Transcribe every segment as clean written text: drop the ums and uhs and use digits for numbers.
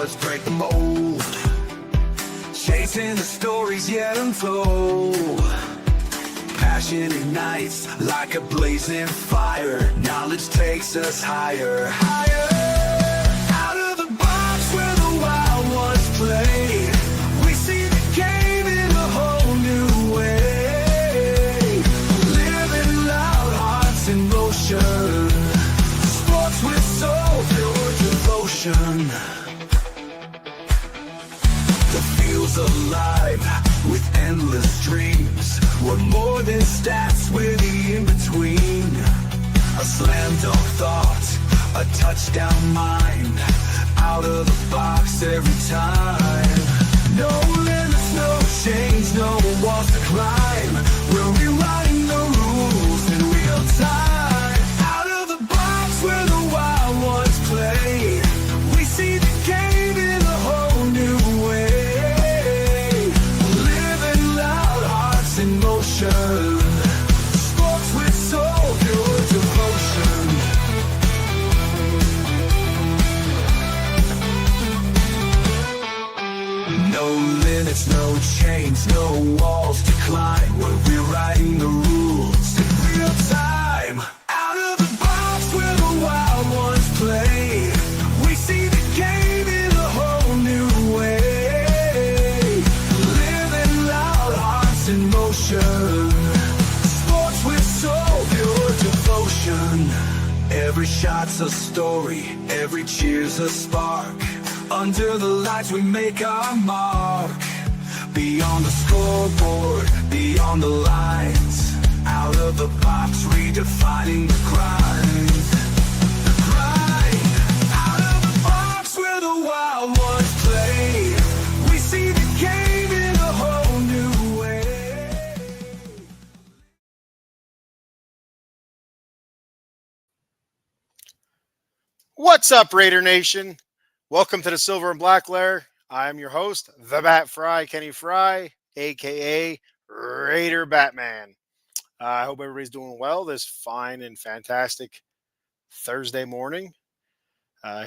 let's break the mold. Chasing the stories yet untold. Passion ignites like a blazing fire. Knowledge takes us higher, higher. Out of the box where the wild ones play, we see the game in a whole new way. Living loud, hearts in motion. Sports with soul, pure devotion. The field's alive with endless dreams. We're more than stats, we're the in-between. A slam dunk thought, a touchdown mind. Out of the box every time. No limits, no chains, no walls to climb. We're rewriting the rules in real time. Out of the box where the wild ones play, we see the game in a whole new way. Living loud, hearts in motion. Sports with soul, pure devotion. No limits, no chains, no walls to climb. We're rewriting the rules in real time. Out of the box where the wild ones play, we see the game in a whole new way. Living loud, hearts in motion. Sports with soul, pure devotion. Every shot's a story, every cheer's a spark. Under the lights we make our mark. Beyond the scoreboard, beyond the lines. Out of the box, redefining the grind. The grind. Out of the box where the wild ones play, we see the game in a whole new way. What's up, Raider Nation? Welcome to the Silver and Black Lair. I'm your host, the Bat Fry, Kenny Fry, a.k.a. Raider Batman. I hope everybody's doing well this fine and fantastic Thursday morning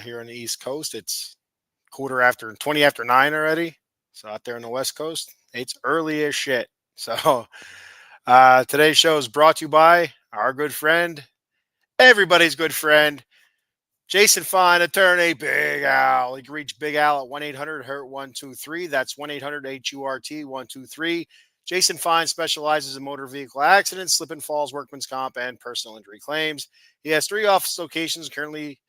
here on the East Coast. It's 20 after 9 already. So out there on the West Coast, it's early as shit. So today's show is brought to you by our good friend, everybody's good friend, Jason Fine, attorney, Big Al. You can reach Big Al at 1-800-HURT-123. That's 1-800-HURT-123. Jason Fine specializes in motor vehicle accidents, slip and falls, workman's comp, and personal injury claims. He has 3 office locations currently.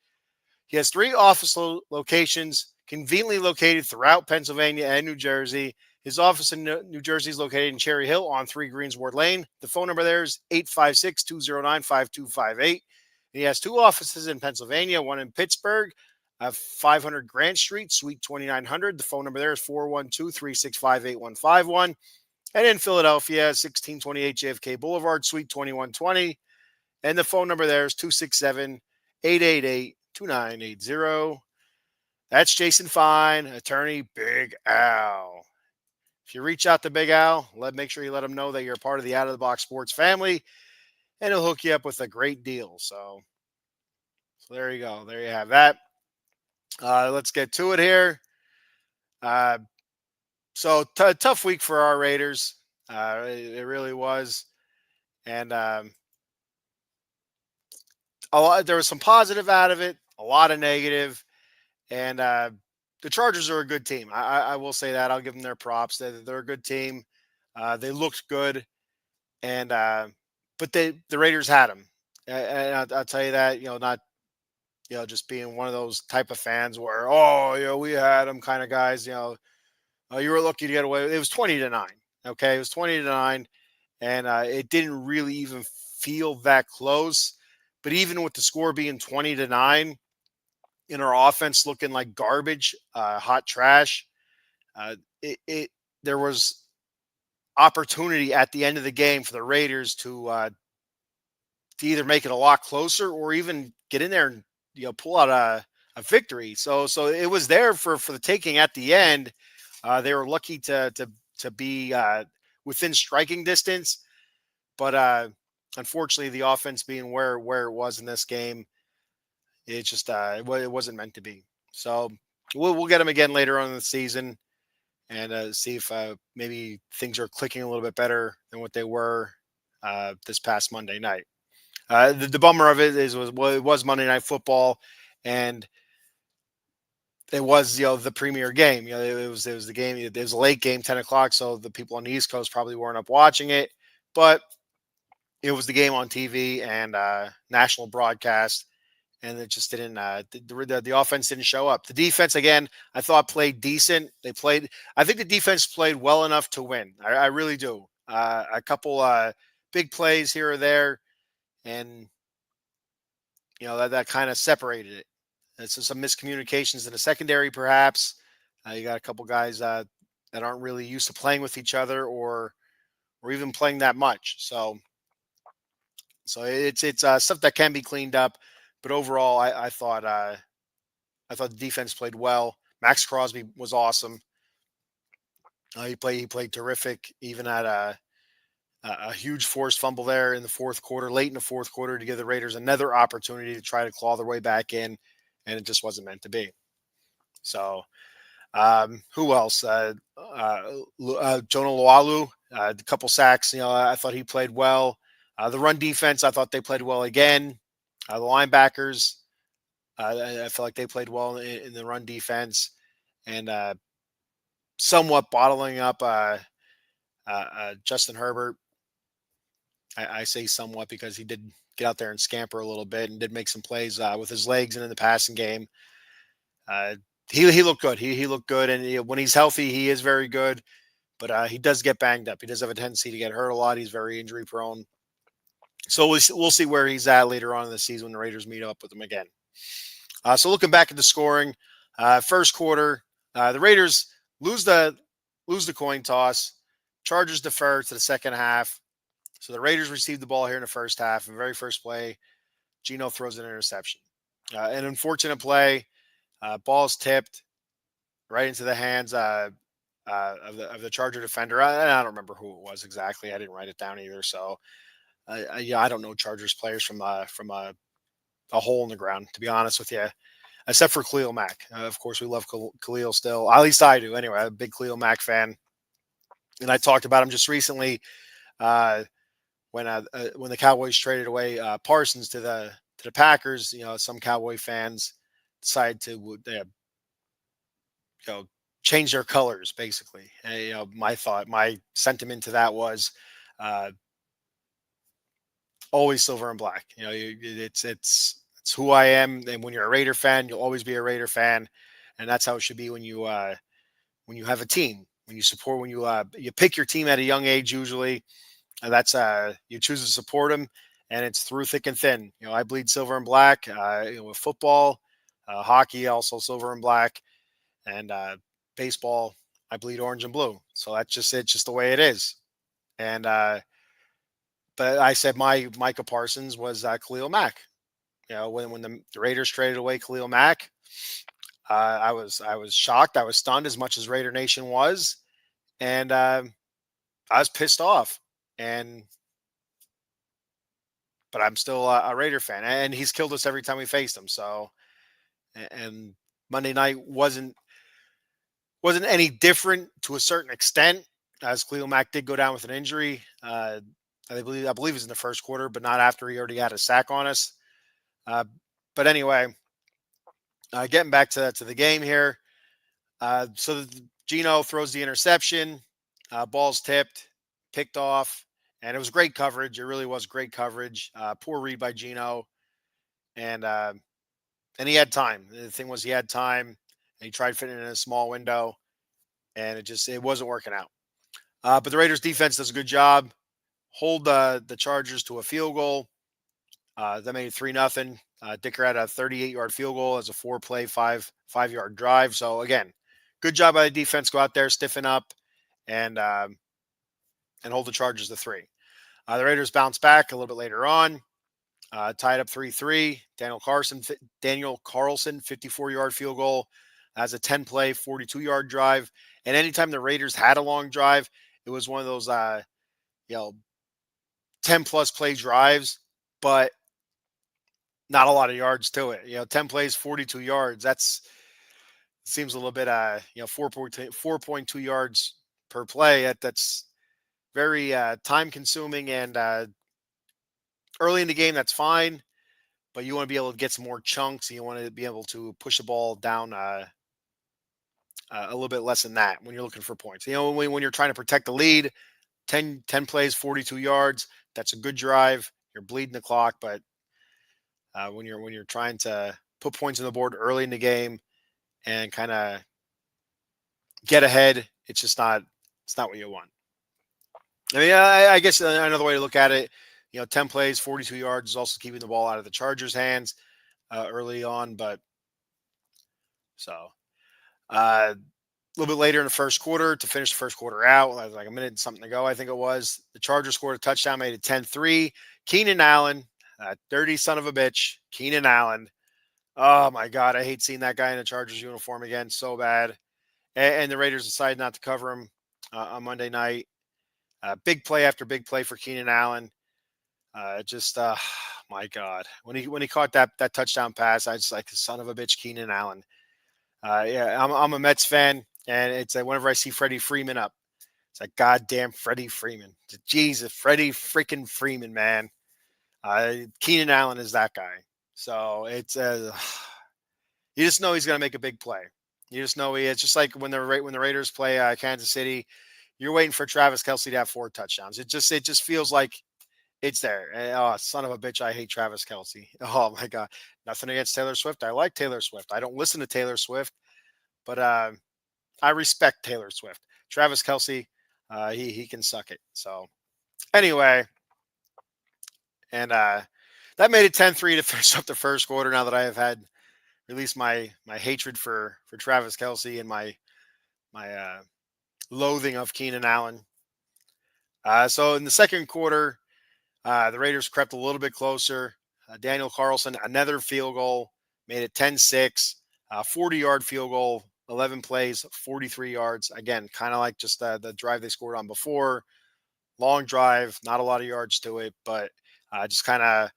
He has 3 office locations conveniently located throughout Pennsylvania and New Jersey. His office in New Jersey is located in Cherry Hill on 3 Greensward Lane. The phone number there is 856-209-5258. He has 2 offices in Pennsylvania, one in Pittsburgh, 500 Grant Street, Suite 2900. The phone number there is 412-365-8151. And in Philadelphia, 1628 JFK Boulevard, Suite 2120. And the phone number there is 267-888-2980. That's Jason Fine, attorney, Big Al. If you reach out to Big Al, make sure you let him know that you're a part of the Out of the Box Sports family, and he'll hook you up with a great deal. So there you go. There you have that. Let's get to it here. So tough week for our Raiders. It really was. And there was some positive out of it, a lot of negative. And the Chargers are a good team. I will say that. I'll give them their props. They're a good team. They looked good. And but the Raiders had them. And I'll tell you that, not, just being one of those type of fans where, we had them kind of guys, you were lucky to get away. It was 20-9. Okay. It was 20-9. And it didn't really even feel that close. But even with the score being 20-9, in our offense looking like garbage, hot trash, there was opportunity at the end of the game for the Raiders to either make it a lot closer or even get in there and pull out a victory. So it was there for the taking at the end. They were lucky to be within striking distance, but unfortunately, the offense being where it was in this game, it just it wasn't meant to be. So we'll get him again later on in the season and see if maybe things are clicking a little bit better than what they were this past Monday night. The bummer of it is well, it was Monday Night Football, and it was the premier game. It was the game. It was a late game, 10 o'clock, so the people on the East Coast probably weren't up watching it, but it was the game on TV and national broadcast, and it just didn't. The offense didn't show up. The defense again, I thought played decent. They played. I think the defense played well enough to win. I really do. A couple big plays here or there, and that kind of separated it. And so some miscommunications in the secondary, perhaps. You got a couple guys that aren't really used to playing with each other, or even playing that much. So it's stuff that can be cleaned up. But overall, I thought the defense played well. Max Crosby was awesome. He played terrific, even at a huge forced fumble there in the fourth quarter, late in the fourth quarter, to give the Raiders another opportunity to try to claw their way back in, and it just wasn't meant to be. So, who else? Jonah Lualu, a couple sacks. I thought he played well. The run defense, I thought they played well again. The linebackers, I feel like they played well in the run defense, and somewhat bottling up Justin Herbert. I say somewhat because he did get out there and scamper a little bit and did make some plays with his legs and in the passing game. Uh, he looked good. He looked good, and when he's healthy, he is very good. But he does get banged up. He does have a tendency to get hurt a lot. He's very injury prone. So we'll see where he's at later on in the season when the Raiders meet up with him again. So looking back at the scoring, first quarter, the Raiders lose the coin toss. Chargers defer to the second half. So the Raiders receive the ball here in the first half. In the very first play, Geno throws an interception. An unfortunate play. Ball's tipped right into the hands of the Charger defender. I don't remember who it was exactly. I didn't write it down either. So I don't know Chargers players from a hole in the ground, to be honest with you, except for Khalil Mack. Of course, we love Khalil still. At least I do. Anyway, I'm a big Khalil Mack fan, and I talked about him just recently. When the Cowboys traded away Parsons to the Packers, some Cowboy fans decided to change their colors basically. And, my sentiment to that was always silver and black. It's who I am, and when you're a Raider fan, you'll always be a Raider fan, and that's how it should be when you have a team, when you pick your team at a young age usually. That's you choose to support them, and it's through thick and thin. I bleed silver and black. With football, hockey, also silver and black, and baseball, I bleed orange and blue. So that's just it, just the way it is. And but I said my Micah Parsons was Khalil Mack. When the Raiders traded away Khalil Mack, I was shocked. I was stunned, as much as Raider Nation was, and I was pissed off. And but I'm still a Raider fan, and he's killed us every time we faced him. So, and Monday night wasn't any different to a certain extent, as Khalil Mack did go down with an injury. I believe it was in the first quarter, but not after he already had a sack on us. But anyway, getting back to the game here. So Geno throws the interception, ball's tipped, picked off, and it was great coverage. It really was great coverage. Poor read by Geno, and he had time. The thing was, he had time, and he tried fitting it in a small window, and it wasn't working out. But the Raiders defense does a good job. Hold the Chargers to a field goal. That made it 3-0. Dicker had a 38-yard field goal as a 4-play, 5-yard drive. So again, good job by the defense. Go out there, stiffen up, and hold the Chargers to 3. The Raiders bounced back a little bit later on, tied up 3-3. Daniel Carlson, 54-yard field goal as a 10-play, 42-yard drive. And anytime the Raiders had a long drive, it was one of those 10-plus play drives, but not a lot of yards to it. 10 plays, 42 yards. That's seems a little bit, 4.2 yards per play. That's very time consuming, and early in the game, that's fine. But you want to be able to get some more chunks, and you want to be able to push the ball down a little bit less than that when you're looking for points. When you're trying to protect the lead, 10 plays, 42 yards, that's a good drive. You're bleeding the clock, but when you're trying to put points on the board early in the game and kind of get ahead, it's not what you want. I mean, I guess another way to look at it, 10 plays, 42 yards is also keeping the ball out of the Chargers' hands early on. But so a little bit later in the first quarter to finish the first quarter out, like a minute and something to go, I think it was, the Chargers scored a touchdown, made it 10-3. Keenan Allen, dirty son of a bitch, Keenan Allen. Oh my God, I hate seeing that guy in a Chargers uniform again so bad. And the Raiders decided not to cover him on Monday night. Big play after big play for Keenan Allen. My God, when he caught that touchdown pass, I just like, son of a bitch, Keenan Allen. Yeah, I'm a Mets fan, and it's whenever I see Freddie Freeman up, it's like, goddamn Freddie Freeman, Jesus, Freddie freaking Freeman, man. Keenan Allen is that guy. So it's you just know he's going to make a big play. You just know he is. Just like when the Raiders play Kansas City, you're waiting for Travis Kelce to have 4 touchdowns. It just feels like it's there. Oh, son of a bitch, I hate Travis Kelce. Oh my God, nothing against Taylor Swift. I like Taylor Swift. I don't listen to Taylor Swift, but I respect Taylor Swift. Travis Kelce, he can suck it. So anyway, and that made it 10-3 to finish up the first quarter. Now that I have had released my hatred for Travis Kelce and my loathing of Keenan Allen. So in the second quarter, the Raiders crept a little bit closer. Daniel Carlson, another field goal, made it 10-6. 40-yard field goal, 11 plays, 43 yards. Again, kind of like just the drive they scored on before. Long drive, not a lot of yards to it, but just kind of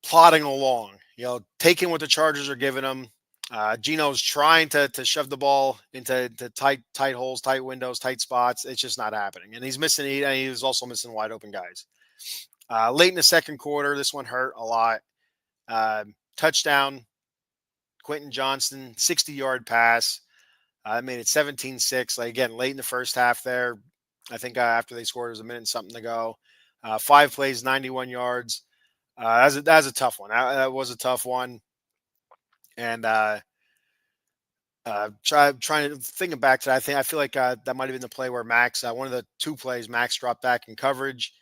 plodding along, taking what the Chargers are giving them. Gino's trying to shove the ball into tight holes, tight windows, tight spots. It's just not happening. And he's missing, and he was also missing wide open guys. Late in the second quarter, this one hurt a lot. Touchdown, Quentin Johnston, 60-yard pass. Made it 17-6. Like, again, late in the first half there. I think after they scored, it was a minute and something to go. 5 plays, 91 yards. That's a tough one. That was a tough one. And trying to think back to that, I feel like that might have been the play where Max, one of the 2 plays, Max dropped back in coverage.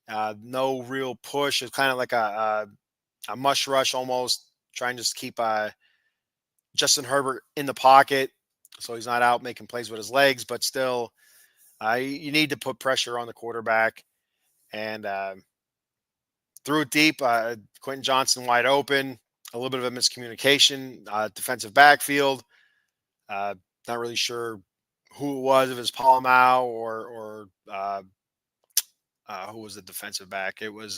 No real push. It's kind of like a mush rush almost, trying to just keep Justin Herbert in the pocket so he's not out making plays with his legs, but still you need to put pressure on the quarterback. And threw it deep. Quentin Johnston wide open. A little bit of a miscommunication. Defensive backfield. Not really sure who it was, if it was Palomau or who was the defensive back. It was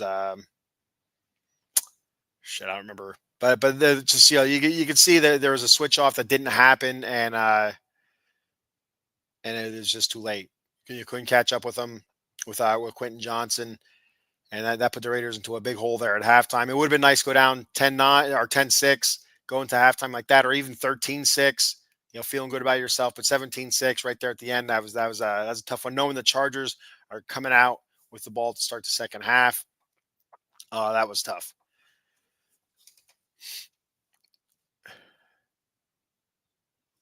shit, I don't remember. But just you could see that there was a switch off that didn't happen, and it was just too late. You couldn't catch up with them with Quentin Johnston. And that put the Raiders into a big hole there at halftime. It would have been nice to go down 10-9 or 10-6, go into halftime like that, or even 13-6, feeling good about yourself. But 17-6 right there at the end, that was a tough one. Knowing the Chargers are coming out with the ball to start the second half, that was tough.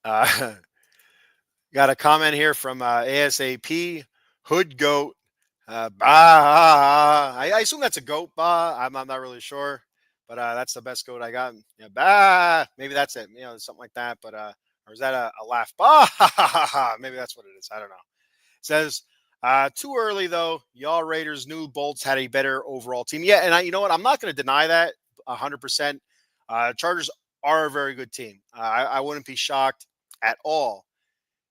Got a comment here from ASAP Hood Goat. I assume that's a goat. I'm not really sure, but that's the best goat I got. Yeah, maybe that's it. Something like that. But or is that a laugh? Maybe that's what it is. I don't know. It says too early though. Y'all Raiders knew Bolts had a better overall team. Yeah, and you know what? I'm not going to deny that 100%. Chargers are a very good team. I wouldn't be shocked at all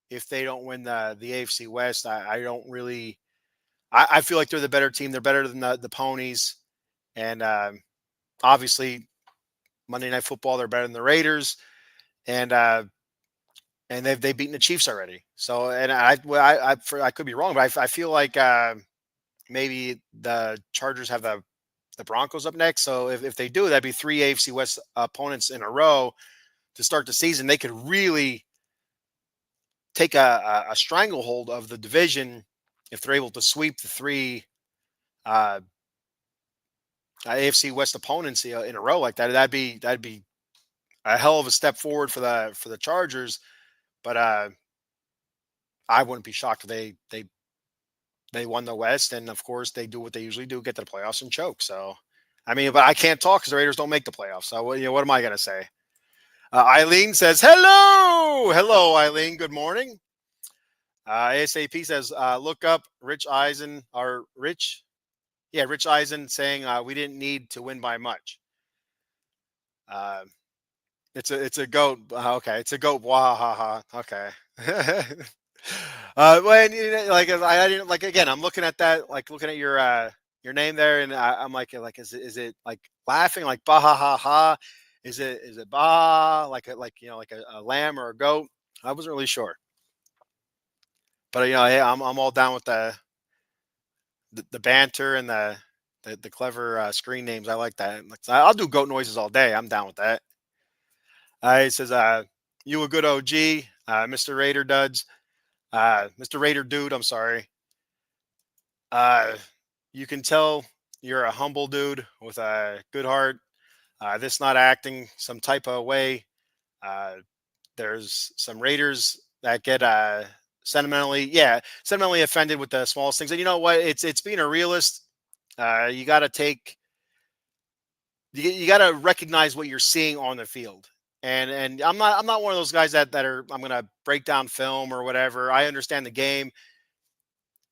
if they don't win the AFC West. I don't really. I feel like they're the better team. They're better than the Ponies. And obviously, Monday Night Football, they're better than the Raiders. And and they've beaten the Chiefs already. So, and I could be wrong, but I feel like maybe the Chargers have the Broncos up next. So if they do, that'd be three AFC West opponents in a row to start the season. They could really take a stranglehold of the division if they're able to sweep the three uh, AFC West opponents in a row like that. That'd be a hell of a step forward for the Chargers. But I wouldn't be shocked if they won the West, and of course they do what they usually do: get to the playoffs and choke. So, I mean, but I can't talk because the Raiders don't make the playoffs. So, what am I gonna say? Eileen says, "Hello, hello, Eileen. Good morning." ASAP says, "Look up Rich Eisen or Rich, yeah, Rich Eisen saying we didn't need to win by much." Uh, it's a goat. Okay, it's a goat. Wah ha ha. Okay. When like I didn't like again. I'm looking at that, like looking at your name there, and I'm like is it like laughing like bah ha ha ha? Is it bah like like a lamb or a goat? I wasn't really sure, but hey, I'm all down with the banter and the clever screen names. I like that. Like, I'll do goat noises all day. I'm down with that. He says, "You a good OG, Mr. Raider Duds, Mr. Raider Dude. I'm sorry. Uh, you can tell you're a humble dude with a good heart. This not acting some type of way. Uh, there's some Raiders that get sentimentally offended with the smallest things. And you know what? It's being a realist. You got to take you got to recognize what you're seeing on the field. And I'm not one of those guys that are I'm going to break down film or whatever. I understand the game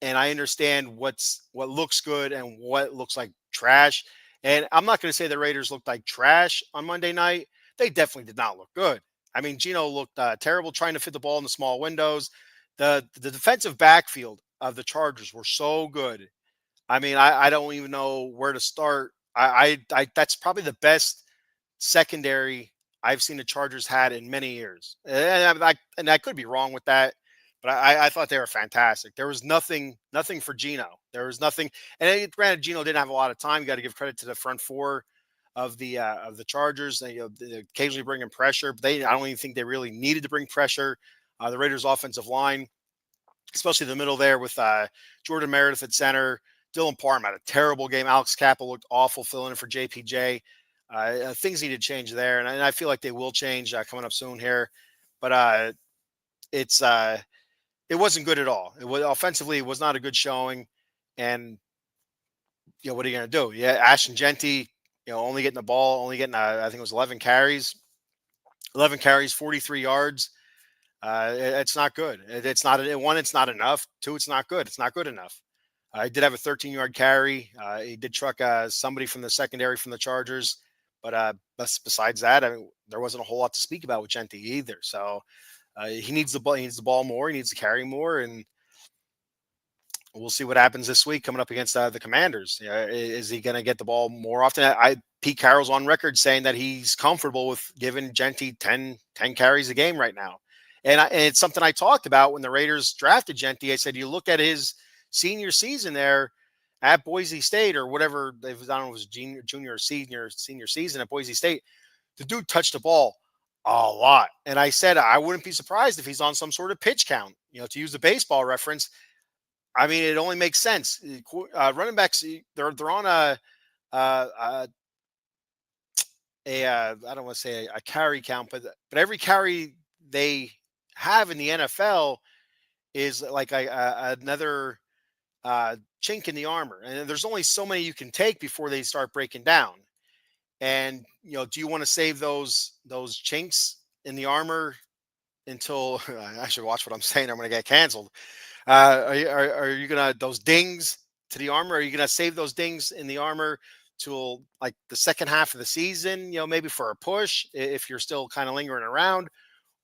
and I understand what looks good and what looks like trash. And I'm not going to say the Raiders looked like trash on Monday night. They definitely did not look good. I mean, Gino looked terrible trying to fit the ball in the small windows. The defensive backfield of the Chargers were so good. I mean, I don't even know where to start. I that's probably the best secondary I've seen the Chargers had in many years. And I could be wrong with that, but I thought they were fantastic. There was nothing for Gino. There was nothing. Granted, Gino didn't have a lot of time. You got to give credit to the front four of the Chargers. They occasionally bring in pressure, but I don't even think they really needed to bring pressure. The Raiders' offensive line, especially the middle there with Jordan Meredith at center. Dylan Parham had a terrible game. Alex Cappa looked awful filling in for JPJ. Things need to change there, and I feel like they will change coming up soon here. But it's it wasn't good at all. It was offensively, it was not a good showing. And what are you going to do? Yeah, Ashton Genty, only getting the ball, only getting I think it was 11 carries, 43 yards. It's not good. It's not one. It's not enough. Two, it's not good. It's not good enough. He did have a 13-yard carry. He did truck somebody from the secondary from the Chargers, but besides that, I mean, there wasn't a whole lot to speak about with Genty either. So he needs the ball. He needs the ball more. He needs to carry more, and we'll see what happens this week coming up against the Commanders. Is he going to get the ball more often? Pete Carroll's on record saying that he's comfortable with giving Genty 10 carries a game right now. And it's something I talked about when the Raiders drafted Genty. I said, you look at his senior season there at Boise State or whatever, I don't know if it was junior or senior season at Boise State, the dude touched the ball a lot. And I said, I wouldn't be surprised if he's on some sort of pitch count, to use the baseball reference. I mean, it only makes sense. Running backs, they're on I don't want to say a carry count, but every carry they have in the NFL is like another chink in the armor, and there's only so many you can take before they start breaking down. And do you want to save those chinks in the armor until I should watch what I'm saying? I'm going to get canceled. Are you gonna those dings to the armor? Are you gonna save those dings in the armor till like the second half of the season? Maybe for a push if you're still kind of lingering around,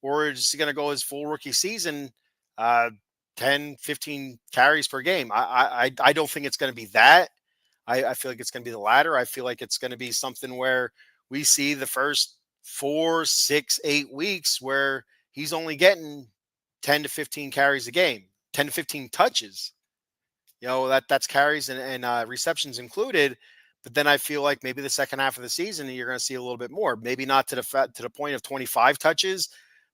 or is he gonna go his full rookie season, uh, 10, 15 carries per game? I don't think it's gonna be that. I feel like it's gonna be the latter. I feel like it's gonna be something where we see the first 4, 6, 8 weeks where he's only getting 10 to 15 carries a game, 10 to 15 touches. That's carries and receptions included. But then I feel like maybe the second half of the season you're going to see a little bit more. Maybe not to the point of 25 touches,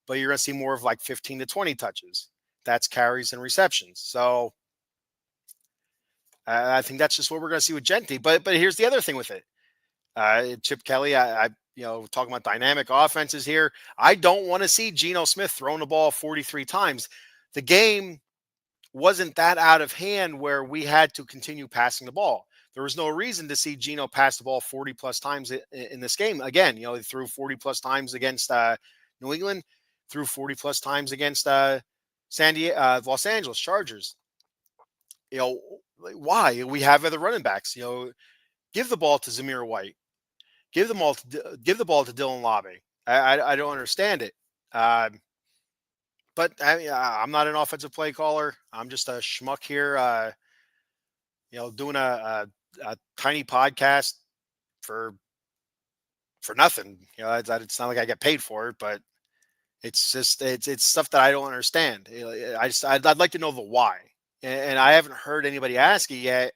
but you're going to see more of like 15 to 20 touches. That's carries and receptions. So I think that's just what we're going to see with Genti. But here's the other thing with it. Chip Kelly, talking about dynamic offenses here. I don't want to see Geno Smith throwing the ball 43 times. The game wasn't that out of hand where we had to continue passing the ball. There was no reason to see Geno pass the ball 40 plus times in this game. Again, he threw 40 plus times against New England, threw 40 plus times against Los Angeles Chargers. Why? We have other running backs. Give the ball to Zamir White. Give the ball to Dylan Labe. I don't understand it. But I'm not an offensive play caller. I'm just a schmuck here, doing a tiny podcast for nothing. It's not like I get paid for it, but it's just it's stuff that I don't understand. I'd like to know the why, and I haven't heard anybody ask it yet.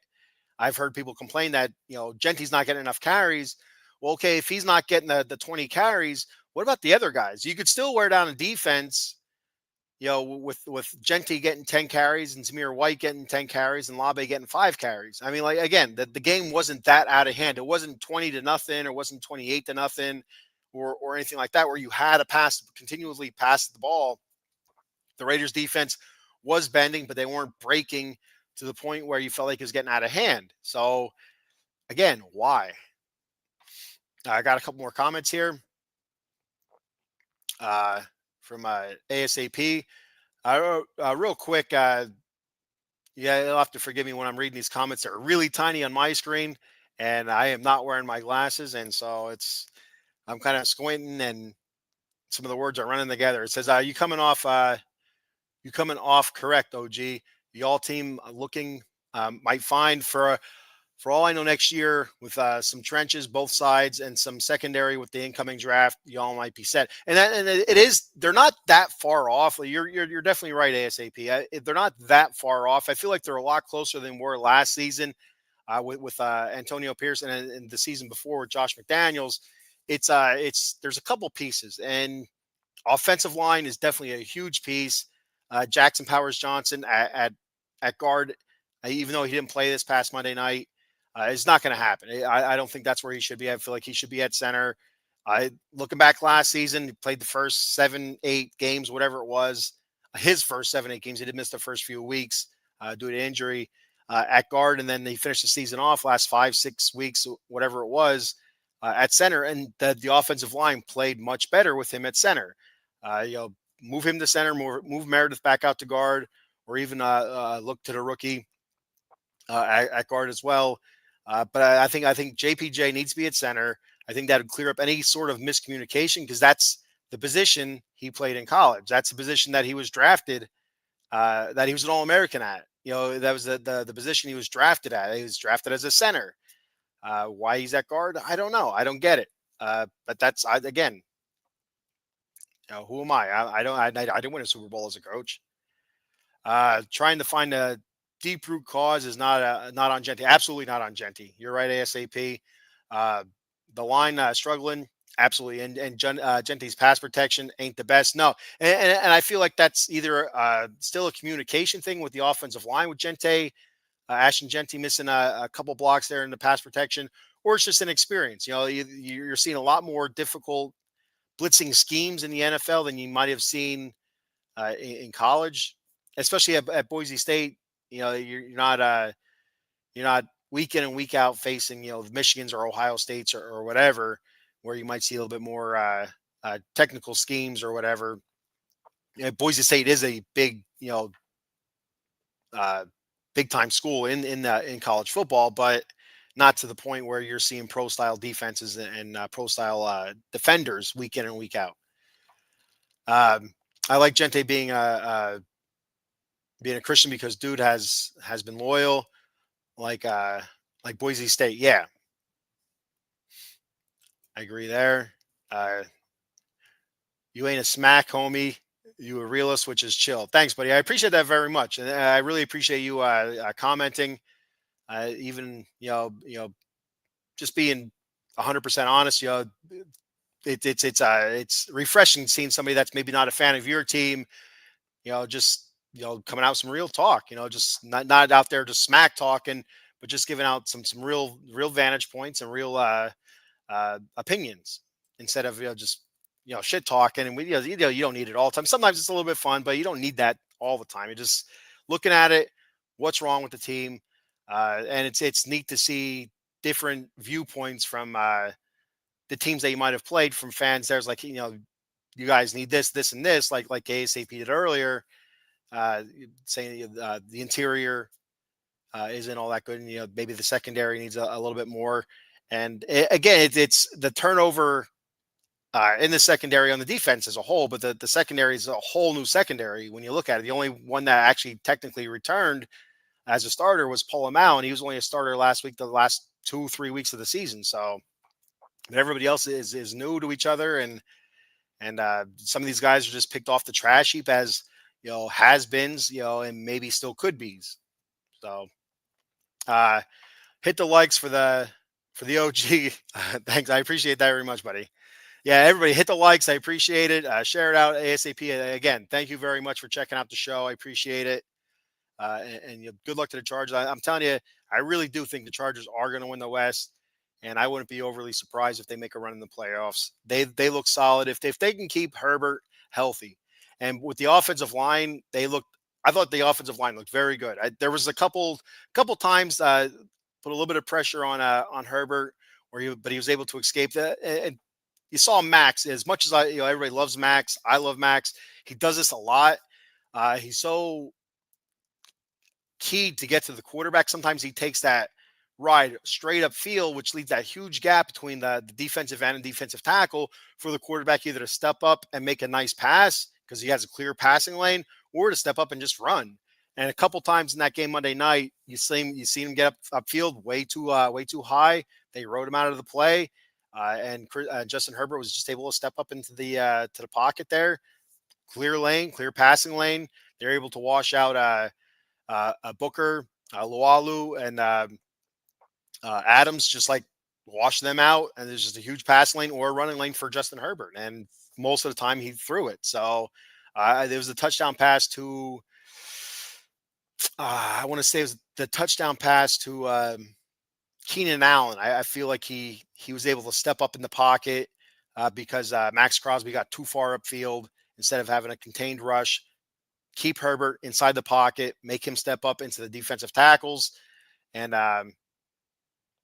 I've heard people complain that Genti's not getting enough carries. Well, okay, if he's not getting the 20 carries, what about the other guys? You could still wear down a defense. With Genti getting 10 carries and Zamir White getting 10 carries and Labe getting 5 carries. I mean, like, again, the game wasn't that out of hand. It wasn't 20-0 or wasn't 28-0 or anything like that where you had to continually pass the ball. The Raiders defense was bending, but they weren't breaking to the point where you felt like it was getting out of hand. So, again, why? I got a couple more comments here. From ASAP. Real quick, you'll have to forgive me when I'm reading these comments. They're really tiny on my screen, and I am not wearing my glasses, and so I'm kind of squinting, and some of the words are running together. It says, "You coming off correct, OG. Y'all team looking might find for all I know, next year with some trenches, both sides, and some secondary with the incoming draft, y'all might be set." And it is, they're not that far off. You're definitely right, ASAP. They're not that far off. I feel like they're a lot closer than were last season with Antonio Pierce and the season before with Josh McDaniels. There's a couple pieces, and offensive line is definitely a huge piece. Jackson Powers Johnson at guard, even though he didn't play this past Monday night. It's not going to happen. I don't think that's where he should be. I feel like he should be at center. Looking back last season, he played the first 7-8 games, whatever it was. His first 7-8 games. He did miss the first few weeks due to injury at guard. And then he finished the season off last 5-6 weeks, whatever it was, at center. And the offensive line played much better with him at center. Move him to center, move Meredith back out to guard, or even look to the rookie at guard as well. But I think JPJ needs to be at center. I think that would clear up any sort of miscommunication because that's the position he played in college. That's the position that he was drafted, that he was an All-American at. That was the position he was drafted at. He was drafted as a center. Why he's at guard, I don't know. I don't get it. But that's again, who am I? I didn't win a Super Bowl as a coach. Trying to find a deep root cause is not on Genti. Absolutely not on Genti. You're right, ASAP. The line struggling, absolutely. And Genti's pass protection ain't the best. No. And I feel like that's either still a communication thing with the offensive line with Genti, Ashton Genti missing a couple blocks there in the pass protection, or it's just an experience. You're seeing a lot more difficult blitzing schemes in the NFL than you might have seen in college, especially at Boise State. You're not week in and week out facing, the Michigans or Ohio States or whatever, where you might see a little bit more technical schemes or whatever. Boise State is a big, big time school in college football, but not to the point where you're seeing pro style defenses and pro style defenders week in and week out. I like Genti being a Christian because dude has been loyal, like Boise State. Yeah, I agree there. You ain't a smack, homie. You a realist, which is chill. Thanks, buddy. I appreciate that very much, and I really appreciate you commenting. Even just being 100% honest. It's refreshing seeing somebody that's maybe not a fan of your team. Just coming out with some real talk. Just not out there just smack talking, but just giving out some real vantage points and real opinions instead of just shit talking. And you don't need it all the time. Sometimes it's a little bit fun, but you don't need that all the time. You're just looking at it, what's wrong with the team, and it's neat to see different viewpoints from the teams that you might have played from fans. There's like you guys need this and this, like ASAP did earlier, saying the interior isn't all that good, and maybe the secondary needs a little bit more. And again, it's the turnover in the secondary on the defense as a whole, but the secondary is a whole new secondary when you look at it. The only one that actually technically returned as a starter was Paul Amau, and he was only a starter last week, the last 2-3 weeks of the season. So but everybody else is new to each other, and some of these guys are just picked off the trash heap as has-beens, and maybe still could be's. So uh, hit the likes for the OG. Thanks, I appreciate that very much, buddy. Yeah, everybody hit the likes. I appreciate it. Share it out ASAP. Again, thank you very much for checking out the show. I appreciate it. And good luck to the Chargers. I'm telling you, I really do think the Chargers are going to win the West, and I wouldn't be overly surprised if they make a run in the playoffs. They look solid if they can keep Herbert healthy, and with the offensive line, they look. I thought the offensive line looked very good. There was a couple times put a little bit of pressure on Herbert, but he was able to escape that. And you saw Max, as much as everybody loves Max. I love Max. He does this a lot. He's so key to get to the quarterback. Sometimes he takes that ride straight up field, which leaves that huge gap between the defensive end and defensive tackle for the quarterback either to step up and make a nice pass because he has a clear passing lane, or to step up and just run. And a couple times in that game Monday night, you see him get upfield way too high. They rode him out of the play, and Justin Herbert was just able to step up into the pocket there, clear lane, clear passing lane. They're able to wash out Booker, Lualu, and Adams, just like wash them out, and there's just a huge pass lane or a running lane for Justin Herbert, and most of the time he threw it. So there was a touchdown pass to I want to say it was the touchdown pass to Keenan Allen. I feel like he was able to step up in the pocket because Max Crosby got too far upfield. Instead of having a contained rush, keep Herbert inside the pocket, make him step up into the defensive tackles, and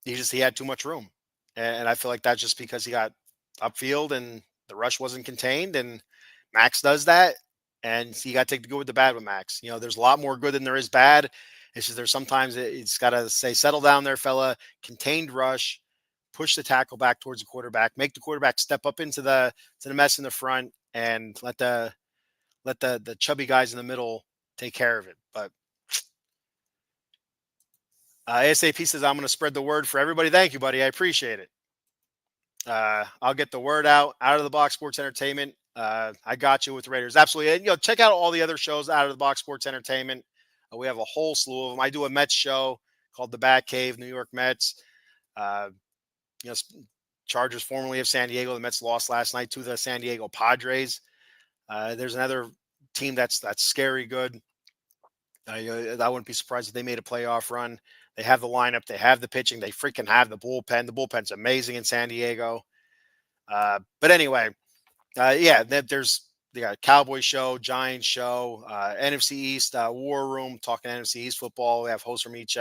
he had too much room. And I feel like that's just because he got upfield and the rush wasn't contained, and Max does that, and you got to take the good with the bad with Max. There's a lot more good than there is bad. It's just there's sometimes it's got to say, settle down there, fella, contained rush, push the tackle back towards the quarterback, make the quarterback step up into the mess in the front, and let the chubby guys in the middle take care of it. But ASAP says, I'm going to spread the word for everybody. Thank you, buddy. I appreciate it. I'll get the word out of the box sports entertainment. I got you with the Raiders. Absolutely. And, check out all the other shows out of the box sports entertainment. We have a whole slew of them. I do a Mets show called The Bat Cave, New York Mets. Chargers formerly of San Diego. The Mets lost last night to the San Diego Padres. There's another team that's scary good. I wouldn't be surprised if they made a playoff run. They have the lineup. They have the pitching. They freaking have the bullpen. The bullpen's amazing in San Diego. But anyway, there's they got a Cowboy show, Giants show, NFC East War Room, talking NFC East football. We have hosts from each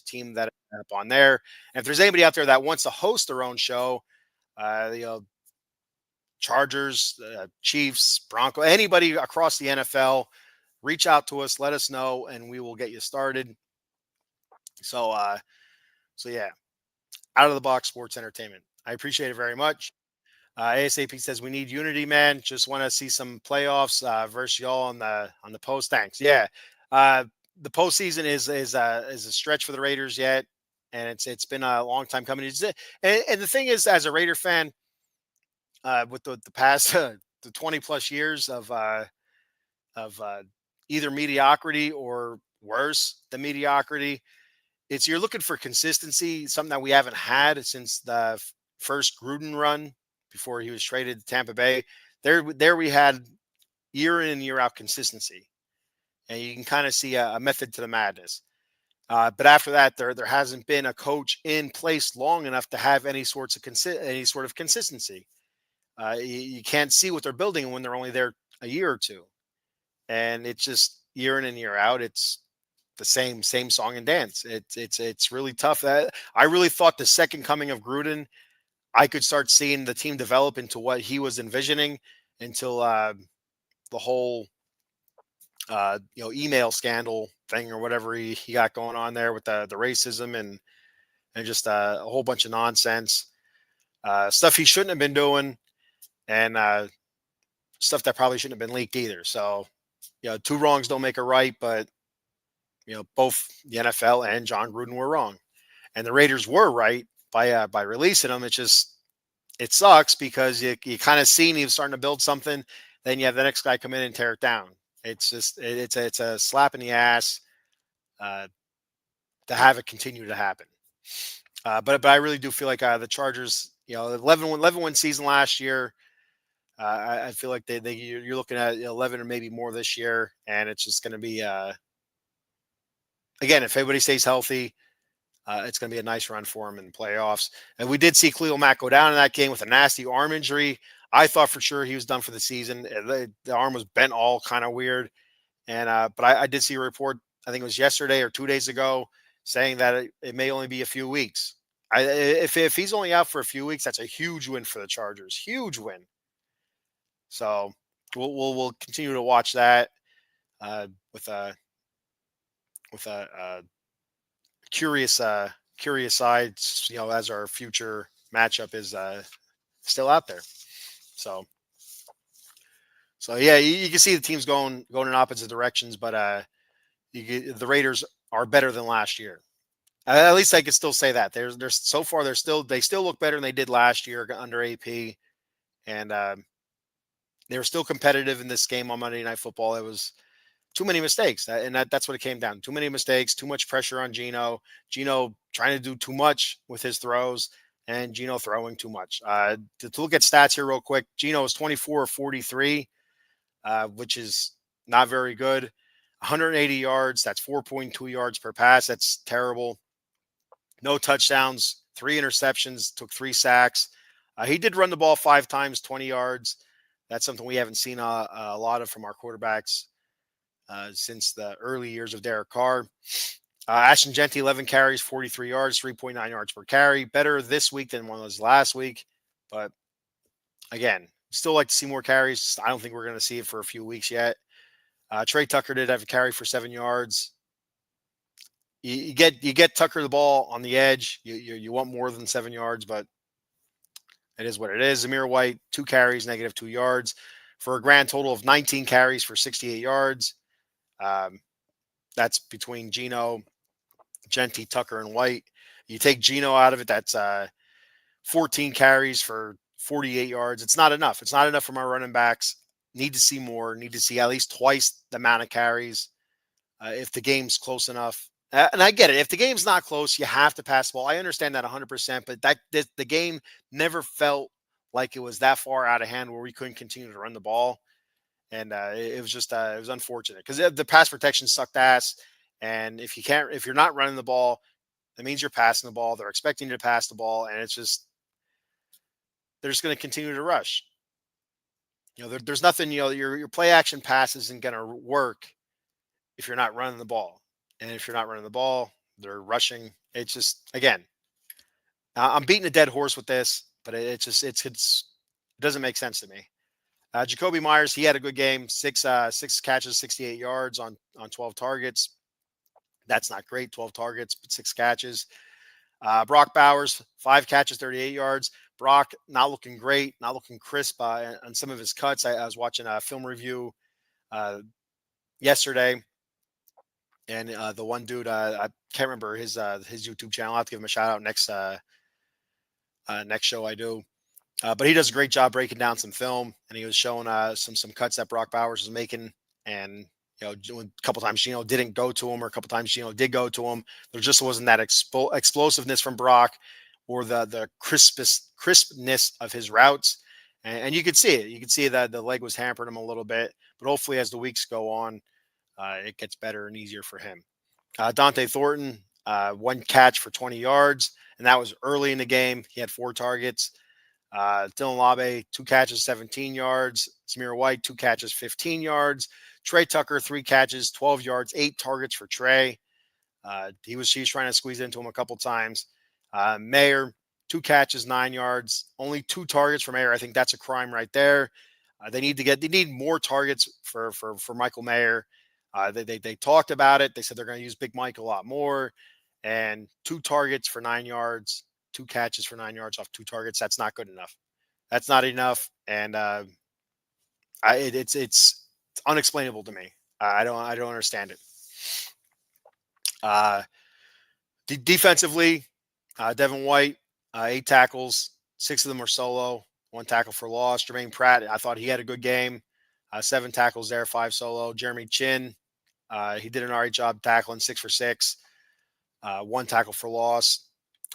team that are up on there. And if there's anybody out there that wants to host their own show, Chargers, Chiefs, Broncos, anybody across the NFL, reach out to us, let us know, and we will get you started. So yeah, out of the box sports entertainment. I appreciate it very much. ASAP says we need unity, man. Just want to see some playoffs versus y'all on the post. Thanks. Yeah, the postseason is a stretch for the Raiders yet, and it's been a long time coming. And the thing is, as a Raider fan, with the past the 20 plus years of of either mediocrity or worse than mediocrity. It's you're looking for consistency, something that we haven't had since the first Gruden run before he was traded to Tampa Bay. There we had year in and year out consistency, and you can kind of see a method to the madness. But after that, there hasn't been a coach in place long enough to have any sort of consistency. You can't see what they're building when they're only there a year or two, and it's just year in and year out. It's the same song and dance. It's really tough. I really thought the second coming of Gruden, I could start seeing the team develop into what he was envisioning until the whole email scandal thing or whatever he got going on there with the racism and just a whole bunch of nonsense stuff he shouldn't have been doing, and stuff that probably shouldn't have been leaked either. So two wrongs don't make a right, but both the NFL and John Gruden were wrong, and the Raiders were right by releasing him. It sucks because you kind of seen he was starting to build something, then you have the next guy come in and tear it down. It's a slap in the ass uh, to have it continue to happen. But I really do feel like the Chargers, 11-win season last year. I feel like you're looking at 11 or maybe more this year, and it's just going to be again, if everybody stays healthy, it's going to be a nice run for him in the playoffs. And we did see Khalil Mack go down in that game with a nasty arm injury. I thought for sure he was done for the season. The arm was bent all kind of weird. And but I did see a report, I think it was yesterday or 2 days ago, saying that it may only be a few weeks. If he's only out for a few weeks, that's a huge win for the Chargers. Huge win. So we'll continue to watch that with a curious side, as our future matchup is still out there. So yeah, you can see the teams going in opposite directions, but the Raiders are better than last year. At least I could still say that. There's so far they still look better than they did last year under AP, and they were still competitive in this game on Monday Night Football. It was too many mistakes, and that's what it came down. Too many mistakes, too much pressure on Geno. Geno trying to do too much with his throws, and Geno throwing too much. To look at stats here real quick, Geno is 24 of 43, which is not very good. 180 yards, that's 4.2 yards per pass. That's terrible. No touchdowns, 3 interceptions, took 3 sacks. He did run the ball 5 times, 20 yards. That's something we haven't seen a lot of from our quarterbacks since the early years of Derek Carr. Ashton Jeanty, 11 carries, 43 yards, 3.9 yards per carry. Better this week than one was last week. But again, still like to see more carries. I don't think we're going to see it for a few weeks yet. Trey Tucker did have a carry for 7 yards. You get Tucker the ball on the edge. You want more than 7 yards, but it is what it is. Zamir White, 2 carries, negative 2 yards, for a grand total of 19 carries for 68 yards. That's between Geno, Jeanty, Tucker, and White. You take Geno out of it, that's 14 carries for 48 yards. It's not enough. It's not enough from our running backs. Need to see more. Need to see at least twice the amount of carries if the game's close enough. And I get it. If the game's not close, you have to pass the ball. I understand that 100%, but the game never felt like it was that far out of hand where we couldn't continue to run the ball. And it was just it was unfortunate because the pass protection sucked ass. And if you're not running the ball, that means you're passing the ball. They're expecting you to pass the ball, and it's just they're just going to continue to rush. There's nothing. Your play action pass isn't going to work if you're not running the ball. And if you're not running the ball, they're rushing. It's just, again, I'm beating a dead horse with this, but it doesn't make sense to me. Jacoby Myers, he had a good game, six catches, 68 yards on 12 targets. That's not great, 12 targets, but 6 catches. Brock Bowers, 5 catches, 38 yards. Brock not looking great, not looking crisp on some of his cuts. I was watching a film review yesterday. And the one dude, I can't remember his YouTube channel. I'll have to give him a shout out next show I do. But he does a great job breaking down some film, and he was showing some cuts that Brock Bowers was making And a couple times Gino didn't go to him, or a couple times Gino did go to him. There just wasn't that explosiveness from Brock, or the crispness of his routes. And you could see it. You could see that the leg was hampering him a little bit. But hopefully, as the weeks go on, it gets better and easier for him. Dante Thornton, one catch for 20 yards, and that was early in the game. He had 4 targets. Dylan Labe, 2 catches, 17 yards. Samir White, 2 catches, 15 yards. Trey Tucker, 3 catches, 12 yards, 8 targets for Trey. He was trying to squeeze into him a couple times. Mayer, 2 catches, 9 yards, only 2 targets for Mayer. I think that's a crime right there. They need more targets for Michael Mayer. They talked about it. They said they're going to use Big Mike a lot more, and 2 targets for 9 yards, 2 catches for 9 yards off 2 targets. That's not good enough. That's not enough, and it's unexplainable to me. I don't understand it. Defensively, Devin White, 8 tackles, 6 of them were solo, 1 tackle for loss. Jermaine Pratt, I thought he had a good game. 7 tackles there, 5 solo. Jeremy Chin, he did an all right job tackling, 6 for 6, 1 tackle for loss.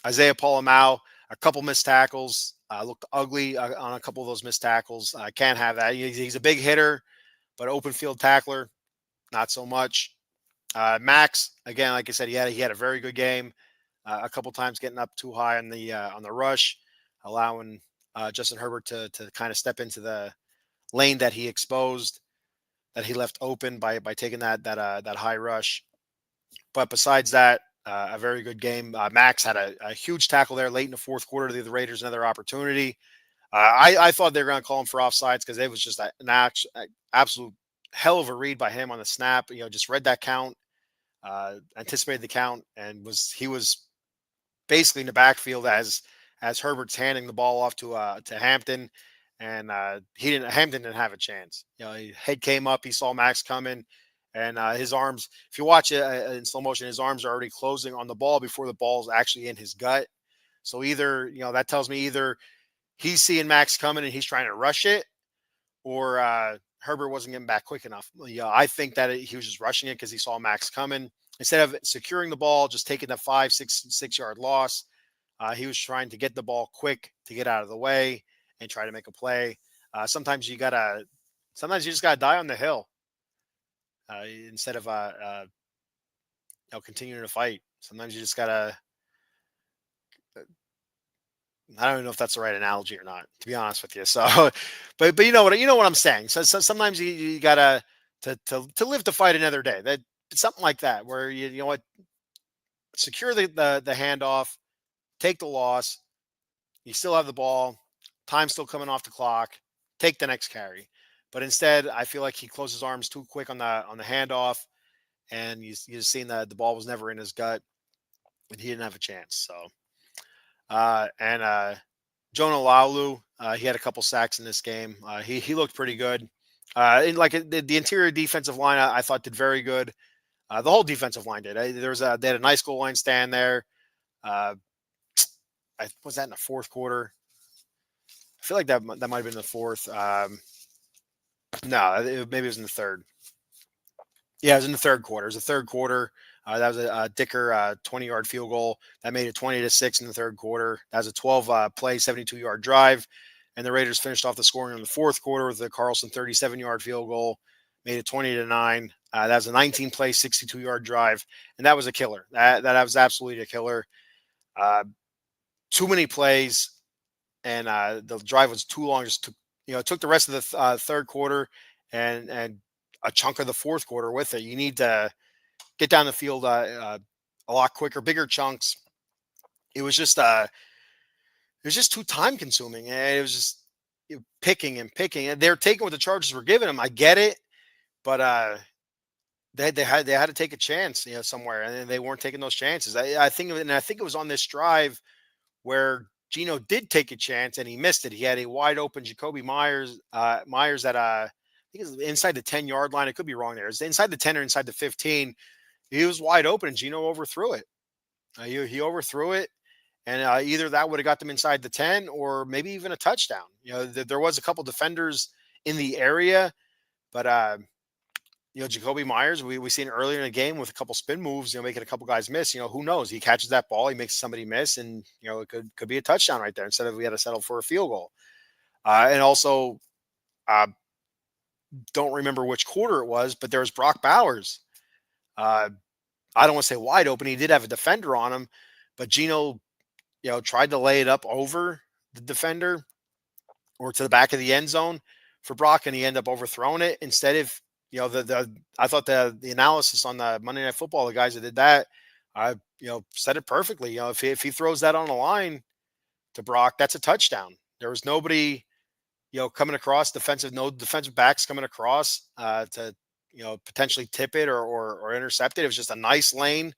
Isaiah Polamau, a couple missed tackles, looked ugly on a couple of those missed tackles. Can't have that. He's a big hitter, but open field tackler, not so much. Max, again, like I said, he had a very good game. A couple times getting up too high on the rush, allowing Justin Herbert to kind of step into the lane that he exposed, that he left open by taking that high rush. But besides that, a very good game. Max had a huge tackle there late in the fourth quarter to give the Raiders another opportunity. I thought they were going to call him for offsides, because it was just an absolute hell of a read by him on the snap. Just read that count, anticipated the count, and he was basically in the backfield as Herbert's handing the ball off to Hampton, and Hampton didn't have a chance. His head came up, he saw Max coming, and his arms, if you watch it in slow motion, his arms are already closing on the ball before the ball's actually in his gut. So either, that tells me either he's seeing Max coming and he's trying to rush it, or Herbert wasn't getting back quick enough. I think that he was just rushing it because he saw Max coming. Instead of securing the ball, just taking the 6 yard loss, he was trying to get the ball quick to get out of the way and try to make a play. Sometimes you just gotta die on the hill, instead of continuing to fight. Sometimes you just gotta. I don't even know if that's the right analogy or not, to be honest with you. So, but you know what I'm saying. So sometimes you gotta to live to fight another day. That something like that, where you know what, secure the handoff, take the loss. You still have the ball, time still coming off the clock. Take the next carry. But instead, I feel like he closed his arms too quick on the handoff, and you just seen that the ball was never in his gut, and he didn't have a chance. So. And Jonah Laulu, he had a couple sacks in this game. He looked pretty good. The interior defensive line, I thought did very good. The whole defensive line did. They had a nice goal line stand there. Was that in the fourth quarter? I feel like that might have been the fourth. No, maybe it was in the third. Yeah, it was in the third quarter. It was the third quarter. That was a Dicker 20-yard field goal that made it 20-6 in the third quarter. That was a 12-play, 72-yard drive, and the Raiders finished off the scoring in the fourth quarter with the Carlson 37-yard field goal, made it 20-9. That was a 19-play, 62-yard drive, and that was a killer. That was absolutely a killer. Too many plays, and the drive was too long. Just took the rest of the third quarter and a chunk of the fourth quarter with it. You need to get down the field a lot quicker, bigger chunks. It was just too time consuming, and it was just picking and picking. And they're taking what the Chargers were giving them. I get it, but they had to take a chance, somewhere, and they weren't taking those chances. I think it was on this drive where Gino did take a chance and he missed it. He had a wide open Jacoby Myers at I think it was inside the 10-yard line. I could be wrong there. It's inside the 10 or inside the 15. He was wide open, and Gino overthrew it. He overthrew it, and either that would have got them inside the 10 or maybe even a touchdown. There was a couple defenders in the area, but Jacoby Myers, we seen earlier in the game with a couple spin moves, making a couple guys miss. Who knows? He catches that ball, he makes somebody miss, and it could be a touchdown right there instead of we had to settle for a field goal. And also, uh, don't remember which quarter it was, but there was Brock Bowers. Uh, I don't want to say wide open. He did have a defender on him, but Gino, tried to lay it up over the defender or to the back of the end zone for Brock, and he ended up overthrowing it. Instead of, the I thought the analysis on the Monday Night Football, the guys that did that, said it perfectly. If he throws that on the line to Brock, that's a touchdown. There was nobody, coming across no defensive backs coming across to, potentially tip it or intercept it. It was just a nice lane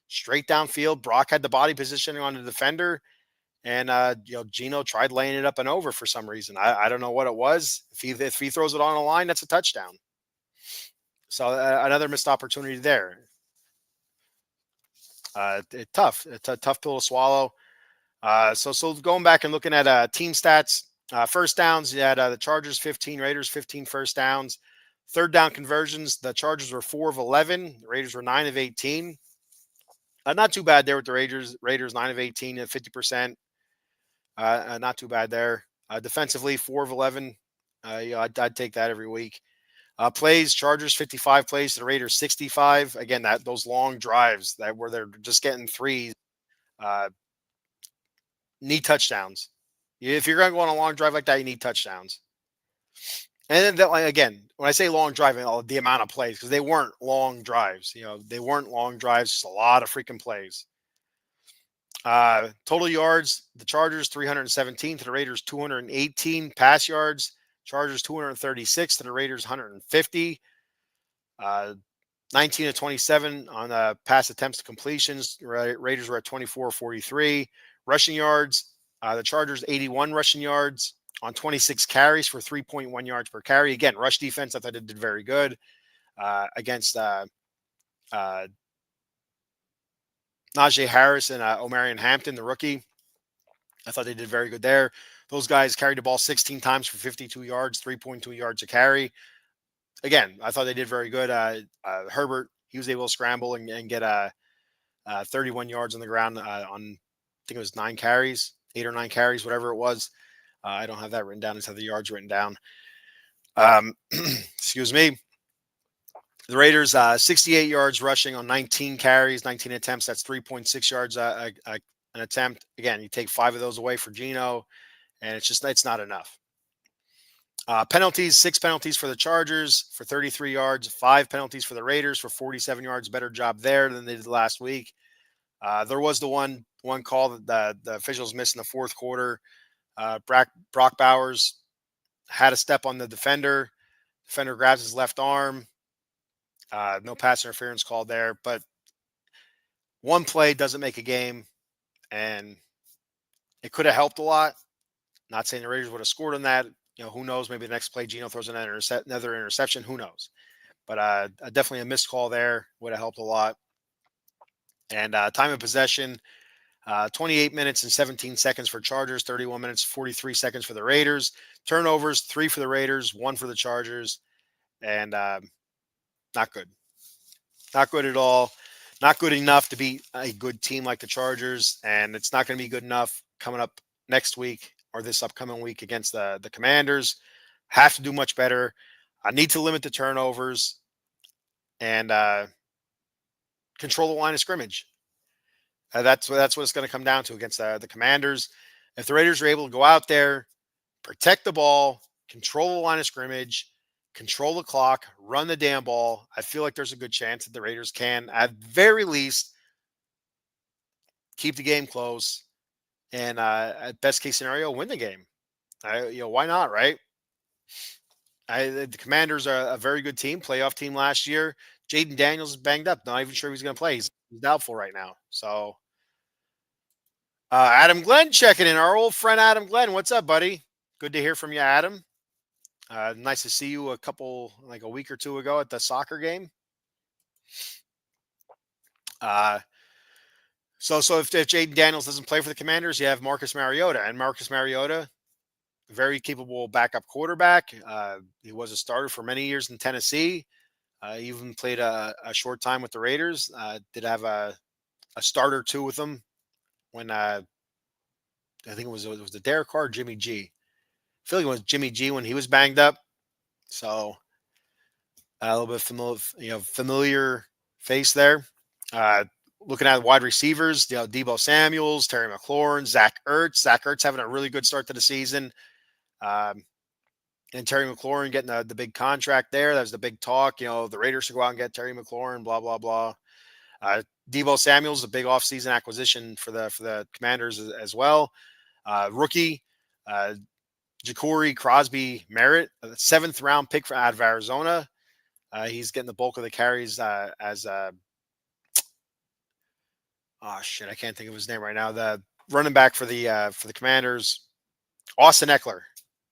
straight downfield. Brock had the body positioning on the defender, and Gino tried laying it up and over for some reason. I don't know what it was. If he throws it on a line, that's a touchdown. So another missed opportunity there. Tough. It's a tough pill to swallow. So going back and looking at team stats, first downs, you had the Chargers 15, Raiders 15 first downs. Third down conversions, the Chargers were 4 of 11, the Raiders were 9 of 18. Not too bad there with the Raiders 9 of 18 at 50%. Not too bad there. Defensively, 4 of 11. I'd take that every week. Plays, Chargers 55 plays to the Raiders 65. Again, those long drives where they're just getting threes. Need touchdowns. If you're going to go on a long drive like that, you need touchdowns. And then again, when I say long drive, the amount of plays, because they weren't long drives. They weren't long drives, just a lot of freaking plays. Total yards, the Chargers 317 to the Raiders 218. Pass yards, Chargers 236 to the Raiders 150. 19 to 27 on pass attempts to completions. Raiders were at 24-43. Rushing yards, the Chargers 81 rushing yards on 26 carries for 3.1 yards per carry. Again, rush defense, I thought it did very good against Najee Harris and Omarion Hampton, the rookie. I thought they did very good there. Those guys carried the ball 16 times for 52 yards, 3.2 yards a carry. Again, I thought they did very good. Herbert, he was able to scramble and get 31 yards on the ground on, I think it was 9 carries, 8 or 9 carries, whatever it was. I don't have that written down. I just have the yards written down. Excuse me. The Raiders, 68 yards rushing on 19 carries, 19 attempts. That's 3.6 yards an attempt. Again, you take 5 of those away for Gino, and it's not enough. Penalties, 6 penalties for the Chargers for 33 yards, 5 penalties for the Raiders for 47 yards. Better job there than they did last week. There was the one call that the officials missed in the fourth quarter. Brock Bowers had a step on the defender. Defender grabs his left arm. No pass interference called there, but one play doesn't make a game, and it could have helped a lot. Not saying the Raiders would have scored on that. Who knows? Maybe the next play Gino throws another interception. Who knows? But definitely a missed call there would have helped a lot. And time of possession, 28 minutes and 17 seconds for Chargers, 31 minutes, 43 seconds for the Raiders. Turnovers, 3 for the Raiders, 1 for the Chargers. And not good. Not good at all. Not good enough to beat a good team like the Chargers. And it's not going to be good enough coming up next week or this upcoming week against the Commanders. Have to do much better. I need to limit the turnovers and control the line of scrimmage. That's what it's going to come down to against the Commanders. If the Raiders are able to go out there, protect the ball, control the line of scrimmage, control the clock, run the damn ball, I feel like there's a good chance that the Raiders can, at very least, keep the game close and, at best case scenario, win the game. Why not, right? The Commanders are a very good team, playoff team last year. Jaden Daniels is banged up. Not even sure he's going to play. He's doubtful right now. So, Adam Glenn checking in. Our old friend Adam Glenn. What's up, buddy? Good to hear from you, Adam. Nice to see you a week or two ago at the soccer game. So if Jaden Daniels doesn't play for the Commanders, you have Marcus Mariota. And Marcus Mariota, very capable backup quarterback. He was a starter for many years in Tennessee. Even played a short time with the Raiders. Did have a start or two with them when I think it was the Derek Carr, Jimmy G. I feel like it was Jimmy G when he was banged up. So a little bit familiar, familiar face there. Uh, Looking at wide receivers, Debo Samuels, Terry McLaurin, Zach Ertz. Zach Ertz having a really good start to the season. Um, and Terry McLaurin getting the big contract there. That was the big talk. The Raiders should go out and get Terry McLaurin, blah, blah, blah. Debo Samuel's a big offseason acquisition for the Commanders as well. Rookie, uh, Ja'Cory Crosby Merritt, a seventh round pick out of Arizona. He's getting the bulk of the carries as oh shit, I can't think of his name right now. The running back for the Commanders, Austin Eckler.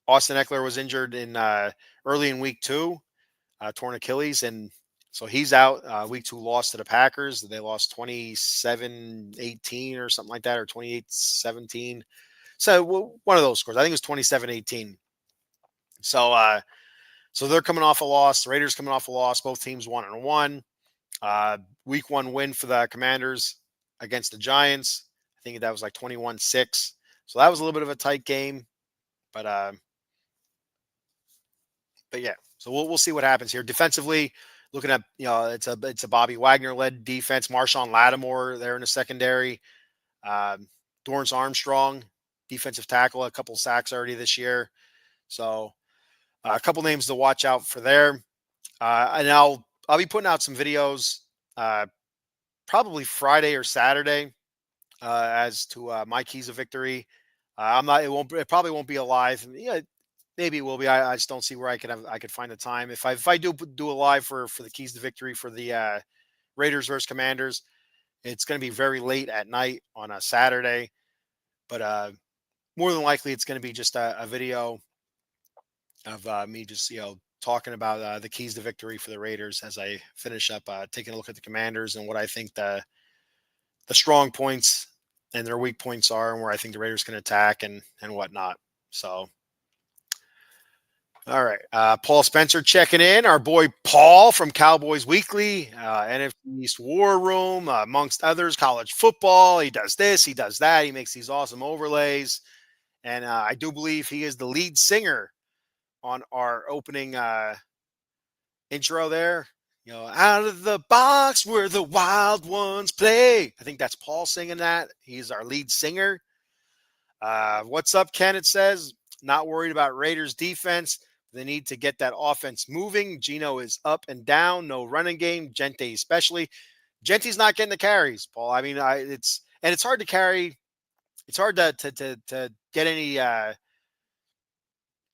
Austin Eckler was injured in early in week 2, torn Achilles, and so he's out. Week 2 loss to the Packers. They lost 27-18 or something like that, or 28-17. So one of those scores. I think it was 27-18. So they're coming off a loss. The Raiders coming off a loss. Both teams 1-1. Week 1 win for the Commanders against the Giants. I think that was like 21-6. So that was a little bit of a tight game, but yeah. So we'll see what happens here defensively. Looking at it's a Bobby Wagner led defense. Marshawn Lattimore there in the secondary. Dorrance Armstrong, defensive tackle, a couple sacks already this year. So a couple names to watch out for there. And I'll be putting out some videos probably Friday or Saturday as to my keys of victory. I'm not. It probably won't be a live. Yeah, maybe it will be. I just don't see where I could find the time. If I do a live for the keys to victory for the Raiders versus Commanders, it's going to be very late at night on a Saturday. But more than likely, it's going to be just a video of me just talking about the keys to victory for the Raiders as I finish up taking a look at the Commanders and what I think the strong points and their weak points are, and where I think the Raiders can attack and whatnot. So, all right, Paul Spencer checking in. Our boy Paul from Cowboys Weekly, NFC East War Room, amongst others, college football. He does this, he does that. He makes these awesome overlays, and I do believe he is the lead singer on our opening intro there. Out of the box where the wild ones play. I think that's Paul singing that. He's our lead singer. What's up, Ken? It says, not worried about Raiders defense. They need to get that offense moving. Geno is up and down. No running game. Gente especially. Gente's not getting the carries, Paul. I mean, it's hard to carry. It's hard to get any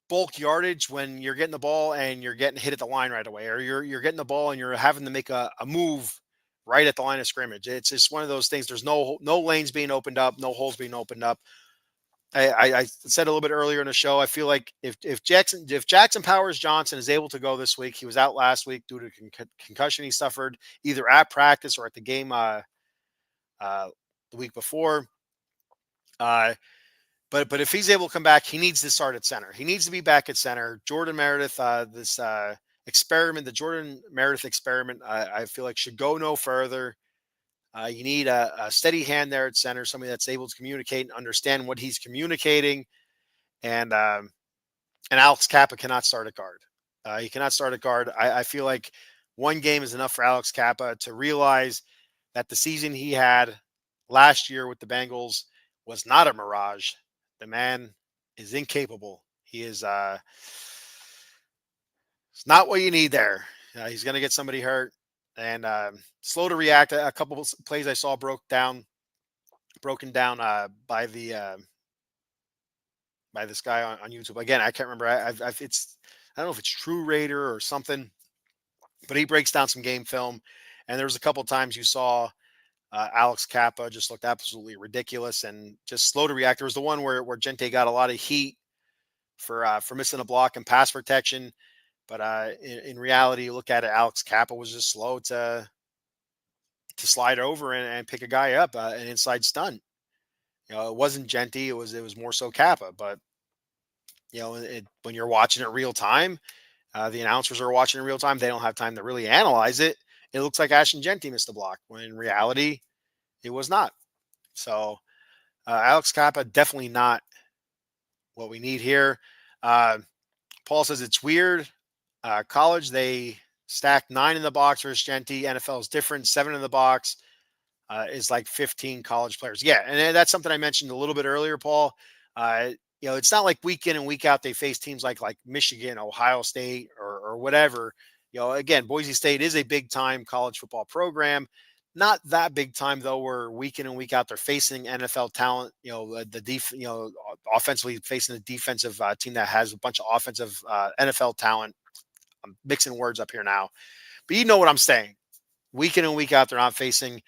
bulk yardage when you're getting the ball and you're getting hit at the line right away, or you're getting the ball and you're having to make a move right at the line of scrimmage. It's just one of those things. There's no lanes being opened up, no holes being opened up. I said a little bit earlier in the show, I feel like if Jackson Powers Johnson is able to go this week, he was out last week due to concussion he suffered either at practice or at the game the week before. But if he's able to come back, he needs to start at center. He needs to be back at center. Jordan Meredith, this experiment, the Jordan Meredith experiment, I feel like should go no further. You need a steady hand there at center, somebody that's able to communicate and understand what he's communicating. And Alex Kappa cannot start at guard. He cannot start at guard. I feel like one game is enough for Alex Kappa to realize that the season he had last year with the Bengals was not a mirage. The man is incapable. He is it's not what you need there. He's going to get somebody hurt and slow to react. A couple of plays I saw broken down by this guy on YouTube. Again, I can't remember. I don't know if it's True Raider or something, but he breaks down some game film. And there was a couple of times you saw Alex Kappa just looked absolutely ridiculous and just slow to react. There was the one where Gente got a lot of heat for missing a block and pass protection. But in reality, you look at it, Alex Kappa was just slow to slide over and pick a guy up, an inside stunt. It wasn't Gente. It was more so Kappa. But when you're watching it real time, The announcers are watching in real time. They don't have time to really analyze it. It looks like Ashton Genty missed the block when in reality it was not. So Alex Kappa definitely not what we need here. Uh, Paul says it's weird. College they stacked 9 in the box versus Genty. NFL is different, 7 in the box. Is like 15 college players. Yeah, and that's something I mentioned a little bit earlier, Paul. Uh, it's not like week in and week out they face teams like Michigan, Ohio State, or whatever. Again, Boise State is a big time college football program. Not that big time though, where week in and week out they're facing NFL talent. Offensively facing a defensive team that has a bunch of offensive NFL talent. I'm mixing words up here now, but you know what I'm saying. Week in and week out, they're not facing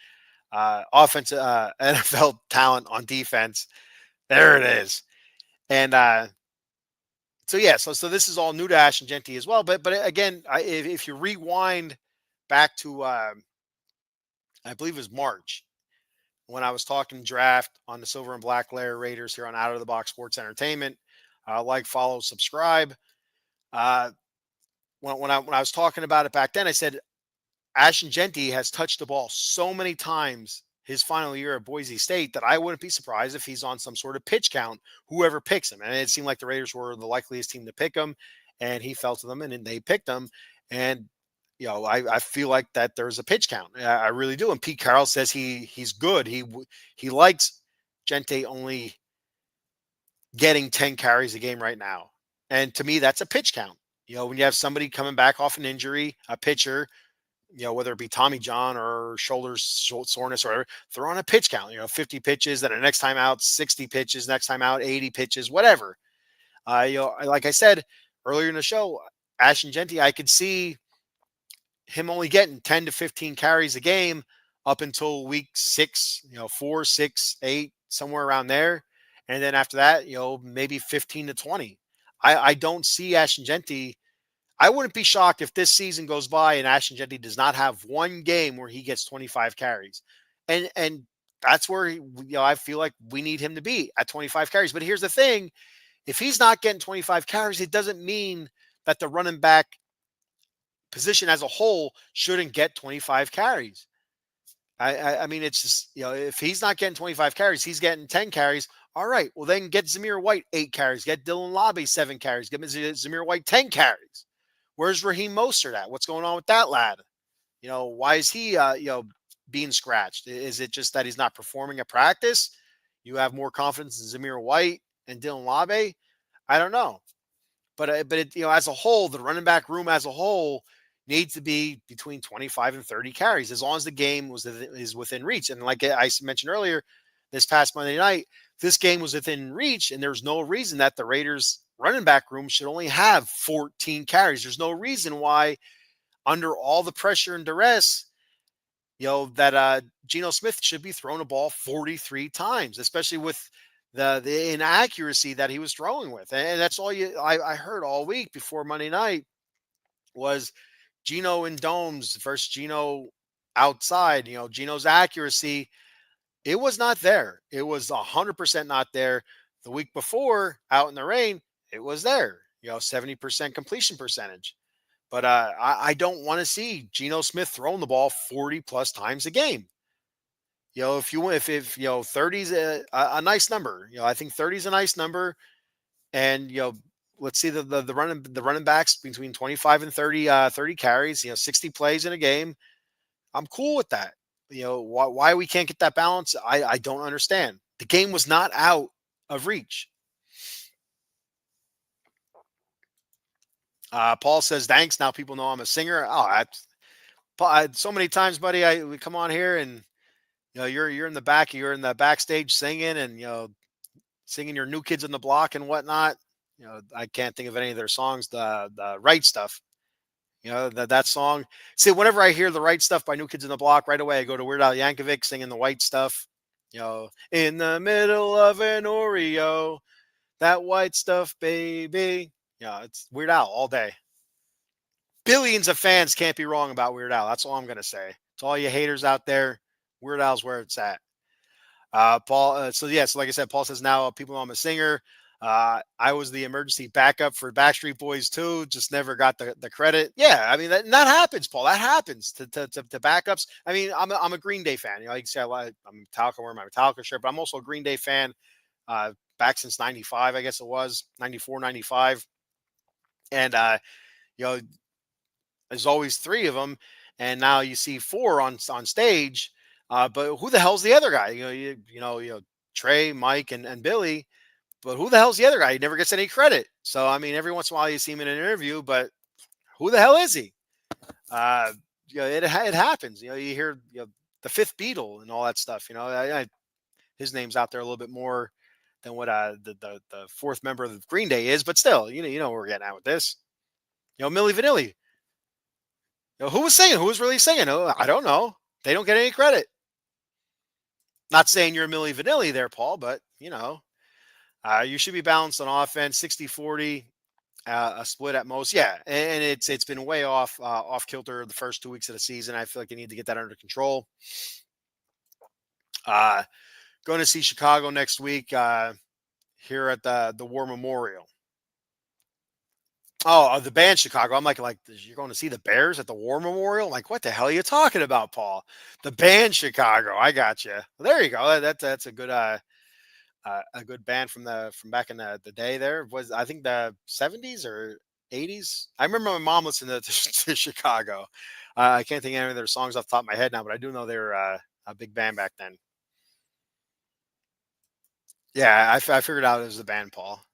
offensive NFL talent on defense. There it is. And so this is all new to Ashton Genty as well. But again, if you rewind back to I believe it was March when I was talking draft on the Silver and Black Lair Raiders here on Out of the Box Sports Entertainment. Like, follow, subscribe. When I was talking about it back then, I said Ashton Genty has touched the ball so many times his final year at Boise State that I wouldn't be surprised if he's on some sort of pitch count, whoever picks him. And it seemed like the Raiders were the likeliest team to pick him, and he fell to them, and they picked him. And I feel like that there's a pitch count. I really do. And Pete Carroll says he's good. He likes Genty only getting 10 carries a game right now. And to me, that's a pitch count. When you have somebody coming back off an injury, a pitcher, whether it be Tommy John or shoulder soreness or whatever, throw on a pitch count, 50 pitches, then the next time out, 60 pitches, next time out, 80 pitches, whatever. Like I said earlier in the show, Ashton Genty, I could see him only getting 10 to 15 carries a game up until week 6, 4, 6, 8, somewhere around there. And then after that, maybe 15 to 20. I don't see Ashton Genty. I wouldn't be shocked if this season goes by and Ashton Genty does not have one game where he gets 25 carries. And that's where I feel like we need him to be at 25 carries. But here's the thing. If he's not getting 25 carries, it doesn't mean that the running back position as a whole shouldn't get 25 carries. I mean, it's just, if he's not getting 25 carries, he's getting 10 carries. All right, well, then get Zamir White 8 carries. Get Dylan Labe 7 carries. Get Zamir White 10 carries. Where's Raheem Mostert at? What's going on with that lad? Why is he, being scratched? Is it just that he's not performing at practice? You have more confidence in Zamir White and Dylan Labe? I don't know. But as a whole, the running back room as a whole needs to be between 25 and 30 carries as long as the game is within reach. And like I mentioned earlier, this past Monday night, this game was within reach, and there's no reason that the Raiders running back room should only have 14 carries. There's no reason why, under all the pressure and duress, that Geno Smith should be throwing a ball 43 times, especially with the inaccuracy that he was throwing with. And that's all I heard all week before Monday night was Geno in domes versus Geno outside. Geno's accuracy, it was not there. It was 100% not there. The week before, out in the rain, it was there. 70% completion percentage. But I don't want to see Geno Smith throwing the ball 40 plus times a game. If 30 is a nice number. I think 30 is a nice number. And let's see the running backs between 25 and 30 carries. 60 plays in a game. I'm cool with that. Why we can't get that balance, I don't understand. The game was not out of reach. Paul says, thanks. Now people know I'm a singer. So many times, buddy, we come on here and, you're in the back, you're in the backstage singing and, singing your New Kids on the Block and whatnot. I can't think of any of their songs, the Right Stuff. That song. See, whenever I hear the Right Stuff by New Kids on the Block, right away I go to Weird Al Yankovic singing the White Stuff. In the middle of an Oreo, that white stuff, baby. It's Weird Al all day. Billions of fans can't be wrong about Weird Al. That's all I'm going to say. To all you haters out there, Weird Al's where it's at. Paul. So like I said, Paul says now people know I'm a singer. I was the emergency backup for Backstreet Boys too. Just never got the credit. Yeah, I mean that happens, Paul. That happens to backups. I mean, I'm a Green Day fan. You know, like you say, I'm Metallica, wearing my Metallica shirt, but I'm also a Green Day fan. Back since '95, I guess it was '94, '95, and you know, there's always three of them, and now you see four on stage. But who the hell's the other guy? You know, Trey, Mike, and Billy. But who the hell's the other guy? He never gets any credit. So I mean, every once in a while you see him in an interview, but who the hell is he? Uh, it happens. You know, you hear the fifth Beatle and all that stuff. You know, his name's out there a little bit more than what the fourth member of the Green Day is, but still, you know where we're getting at with this. You know, Millie Vanilli. You know, who was singing? Who was really singing? Oh, I don't know. They don't get any credit. Not saying you're Millie Vanilli there, Paul, but you should be balanced on offense, 60-40, a split at most. Yeah, and it's been way off kilter the first 2 weeks of the season. I feel like they need to get that under control. Going to see Chicago next week here at the War Memorial. Oh, the band Chicago. I'm like you're going to see the Bears at the War Memorial? Like, what the hell are you talking about, Paul? The band Chicago. I got you. Well, there you go. That's a good band from back in the day. There was, I think, the 70s or 80s. I remember my mom listened to Chicago. I can't think of any of their songs off the top of my head now, but I do know they were a big band back then. Yeah, I figured out it was the band, Paul.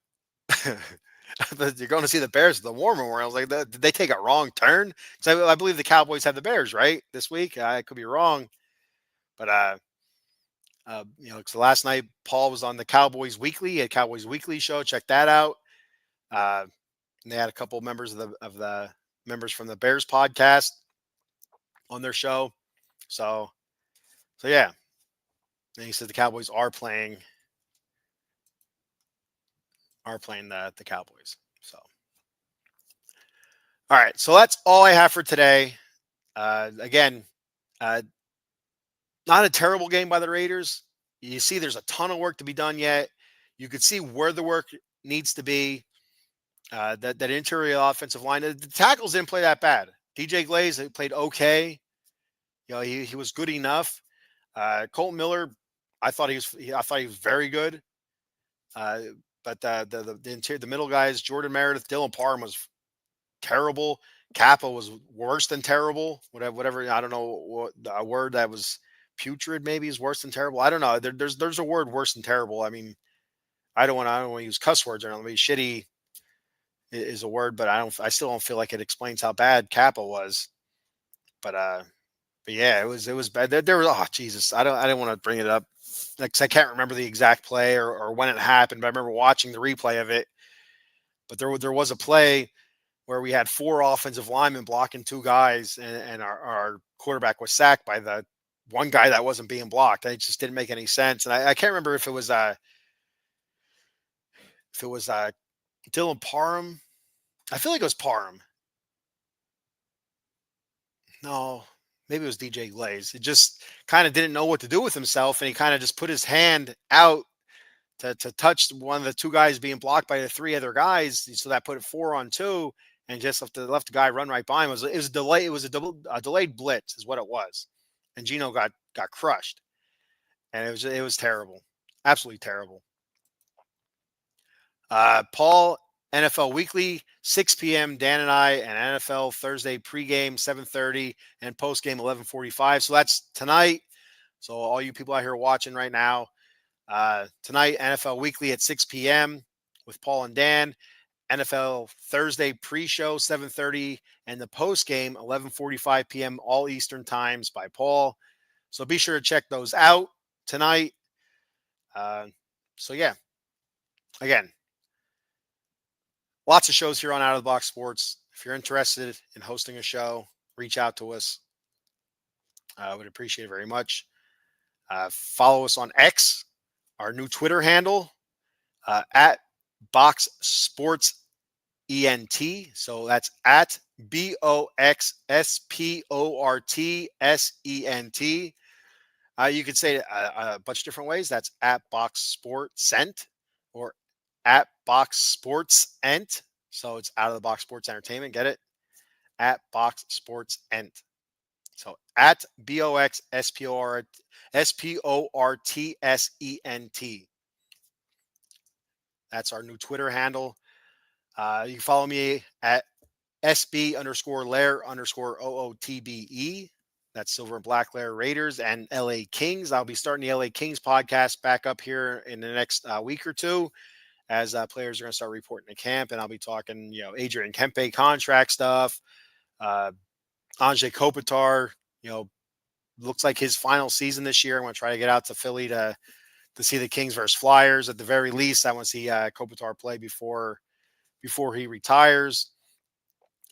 You're going to see the Bears at the War Memorial. I was like, did they take a wrong turn? Because I believe the Cowboys have the Bears right this week. I could be wrong, but because last night Paul was on the Cowboys Weekly, a Cowboys Weekly show. Check that out. And they had a couple of members of the members from the Bears podcast on their show. So yeah. And he said the Cowboys are playing the Cowboys. So all right. So that's all I have for today. Again, not a terrible game by the Raiders. You see, there's a ton of work to be done yet. You could see where the work needs to be. That interior offensive line, the tackles didn't play that bad. DJ Glaze played okay. You know, he was good enough. Colton Miller, I thought he was very good. But the middle guys, Jordan Meredith, Dylan Parham was terrible. Kappa was worse than terrible. Whatever, I don't know what a word that was putrid maybe is worse than terrible. I don't know. There's a word worse than terrible. I mean, I don't want to use cuss words or anything. Shitty is a word, but I still don't feel like it explains how bad Kappa was. But yeah, it was bad. There was, oh Jesus, I didn't want to bring it up. Like, 'cause I can't remember the exact play or when it happened, but I remember watching the replay of it. But there was a play where we had four offensive linemen blocking two guys, and our quarterback was sacked by the one guy that wasn't being blocked. It just didn't make any sense. And I can't remember if it was Dylan Parham. I feel like it was Parham. No, maybe it was DJ Glaze. It just kind of didn't know what to do with himself, and he kind of just put his hand out to touch one of the two guys being blocked by the three other guys. So that put it 4-on-2, and just left the guy run right by him. It was a delay. It was a delayed blitz, is what it was, and Gino got crushed, and it was terrible, absolutely terrible. Paul, NFL Weekly, 6 p.m. Dan and I, and NFL Thursday pregame 7:30 and postgame 11:45. So that's tonight. So all you people out here watching right now, tonight NFL Weekly at 6 p.m. with Paul and Dan. NFL Thursday pre-show 7:30 and the postgame 11:45 p.m. all Eastern times by Paul. So be sure to check those out tonight. So yeah, again, lots of shows here on Out of the Box Sports. If you're interested in hosting a show, reach out to us. I would appreciate it very much. Follow us on X, our new Twitter handle, at Box Sports ENT. So that's at BOXSPORTSENT. You could say it a bunch of different ways. That's at Box Sport Cent or at Box Sports Ent. So it's Out of the Box Sports Entertainment. Get it? At Box Sports Ent. So at BOXSPORTSENT. That's our new Twitter handle. You can follow me at SB_Lair_OOTBE. That's Silver and Black Lair Raiders and LA Kings. I'll be starting the LA Kings podcast back up here in the next week or two as players are going to start reporting to camp. And I'll be talking, Adrian Kempe contract stuff. Anze Kopitar, looks like his final season this year. I'm going to try to get out to Philly to see the Kings versus Flyers at the very least. I want to see Kopitar play before he retires.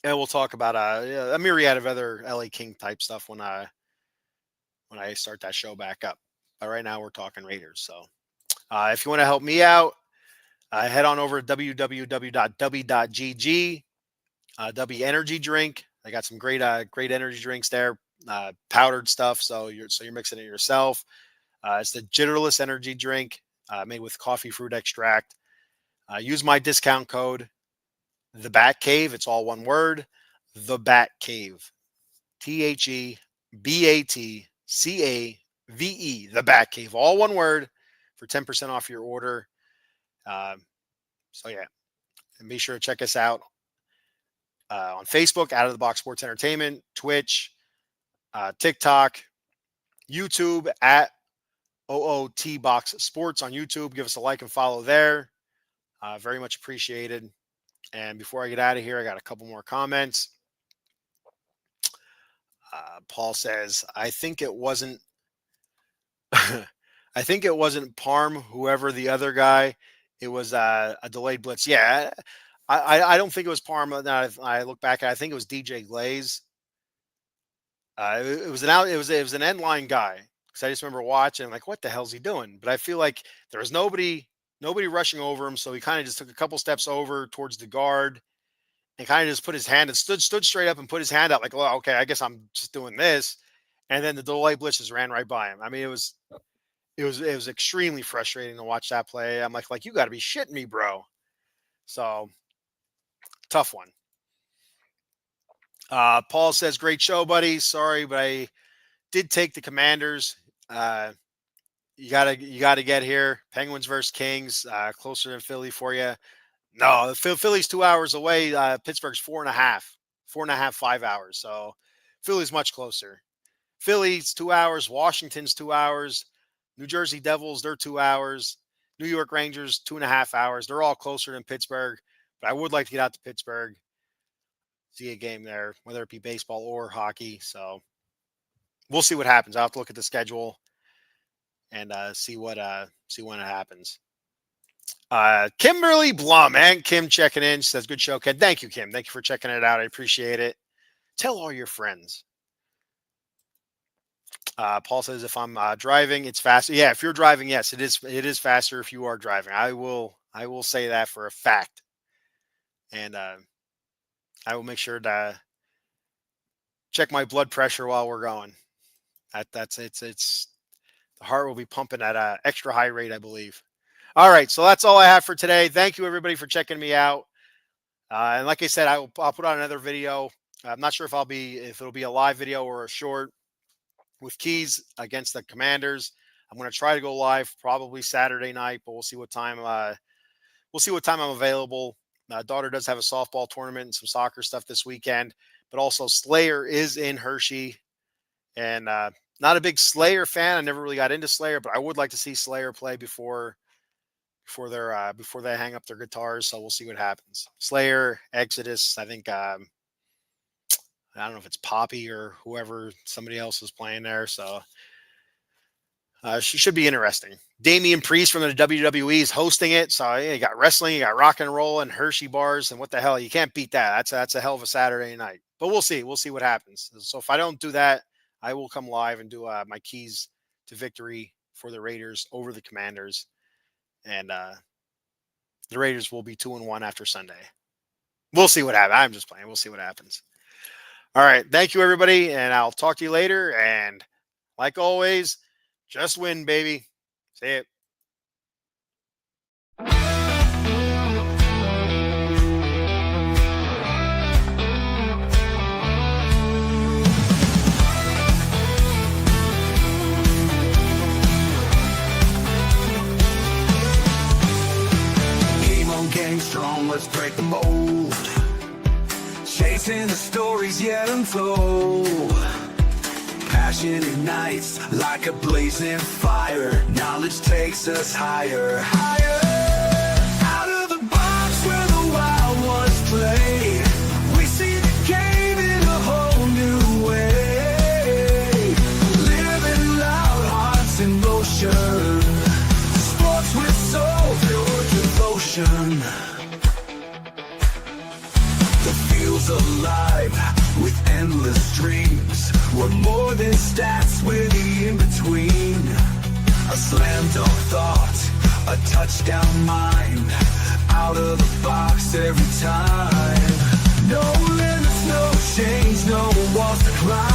And we'll talk about a myriad of other LA King type stuff when I start that show back up. But right now we're talking Raiders. So if you want to help me out, head on over to www.w.gg. W Energy Drink. I got some great energy drinks there, powdered stuff. So you're mixing it yourself. It's the Jitterless Energy Drink made with coffee fruit extract. Use my discount code, The Bat Cave. It's all one word. The Bat Cave. TheBatCave. The Bat Cave. All one word for 10% off your order. So yeah, and be sure to check us out on Facebook, Out of the Box Sports Entertainment, Twitch, TikTok, YouTube at OOT Box Sports on YouTube. Give us a like and follow there. Very much appreciated. And before I get out of here, I got a couple more comments. Paul says, I think it wasn't Parm, whoever the other guy. It was a delayed blitz. Yeah, I don't think it was Parm. Now I look back, I think it was DJ Glaze. It was an end line guy, because I just remember watching like, what the hell's he doing? But I feel like there was nobody rushing over him, so he kind of just took a couple steps over towards the guard and kind of just put his hand and stood straight up and put his hand out like, well, okay, I guess I'm just doing this. And then the delay blitz just ran right by him. I mean, it was extremely frustrating to watch that play. I'm like you got to be shitting me, bro. So tough one. Paul says, great show, buddy. Sorry, but I did take the Commanders. You gotta get here. Penguins versus Kings, closer than Philly for you. No, Philly's 2 hours away. Pittsburgh's 4.5, 5 hours. So Philly's much closer. Philly's 2 hours. Washington's 2 hours. New Jersey Devils, they're 2 hours. New York Rangers, 2.5 hours. They're all closer than Pittsburgh. But I would like to get out to Pittsburgh, see a game there, whether it be baseball or hockey. So we'll see what happens. I'll have to look at the schedule and see when it happens. Kimberly Blum, and Kim checking in. She says, good show, Ken. Thank you, Kim. Thank you for checking it out. I appreciate it. Tell all your friends. Paul says, if I'm driving, it's faster. Yeah, if you're driving, yes, it is faster if you are driving. I will say that for a fact. And I will make sure to check my blood pressure while we're going. It's the heart will be pumping at an extra high rate, I believe. All right, so that's all I have for today. Thank you, everybody, for checking me out. And like I said, I'll put on another video. I'm not sure if it'll be a live video or a short with Keys against the Commanders. I'm going to try to go live probably Saturday night, but we'll see what time. I'm available. My daughter does have a softball tournament and some soccer stuff this weekend, but also Slayer is in Hershey, and not a big Slayer fan. I never really got into Slayer, but I would like to see Slayer play before they hang up their guitars. So we'll see what happens. Slayer, Exodus. I think I don't know if it's Poppy or whoever, somebody else is playing there. So she should be interesting. Damian Priest from the WWE is hosting it. So you got wrestling, you got rock and roll, and Hershey bars, and what the hell? You can't beat that. That's a hell of a Saturday night. But we'll see. We'll see what happens. So if I don't do that, I will come live and do my keys to victory for the Raiders over the Commanders. And the Raiders will be 2-1 after Sunday. We'll see what happens. I'm just playing. We'll see what happens. All right. Thank you, everybody. And I'll talk to you later. And like always, just win, baby. See it. dreams yet untold. Passion ignites like a blazing fire. Knowledge takes us higher, higher. Out of the box where the wild ones play, we see the game in a whole new way. Living loud, hearts in motion. Sports with soul, pure devotion. The field's alive with endless dreams. We're more than stats, we're the in-between. A slam dunk thought, a touchdown mind. Out of the box every time. No limits, no change, no walls to climb.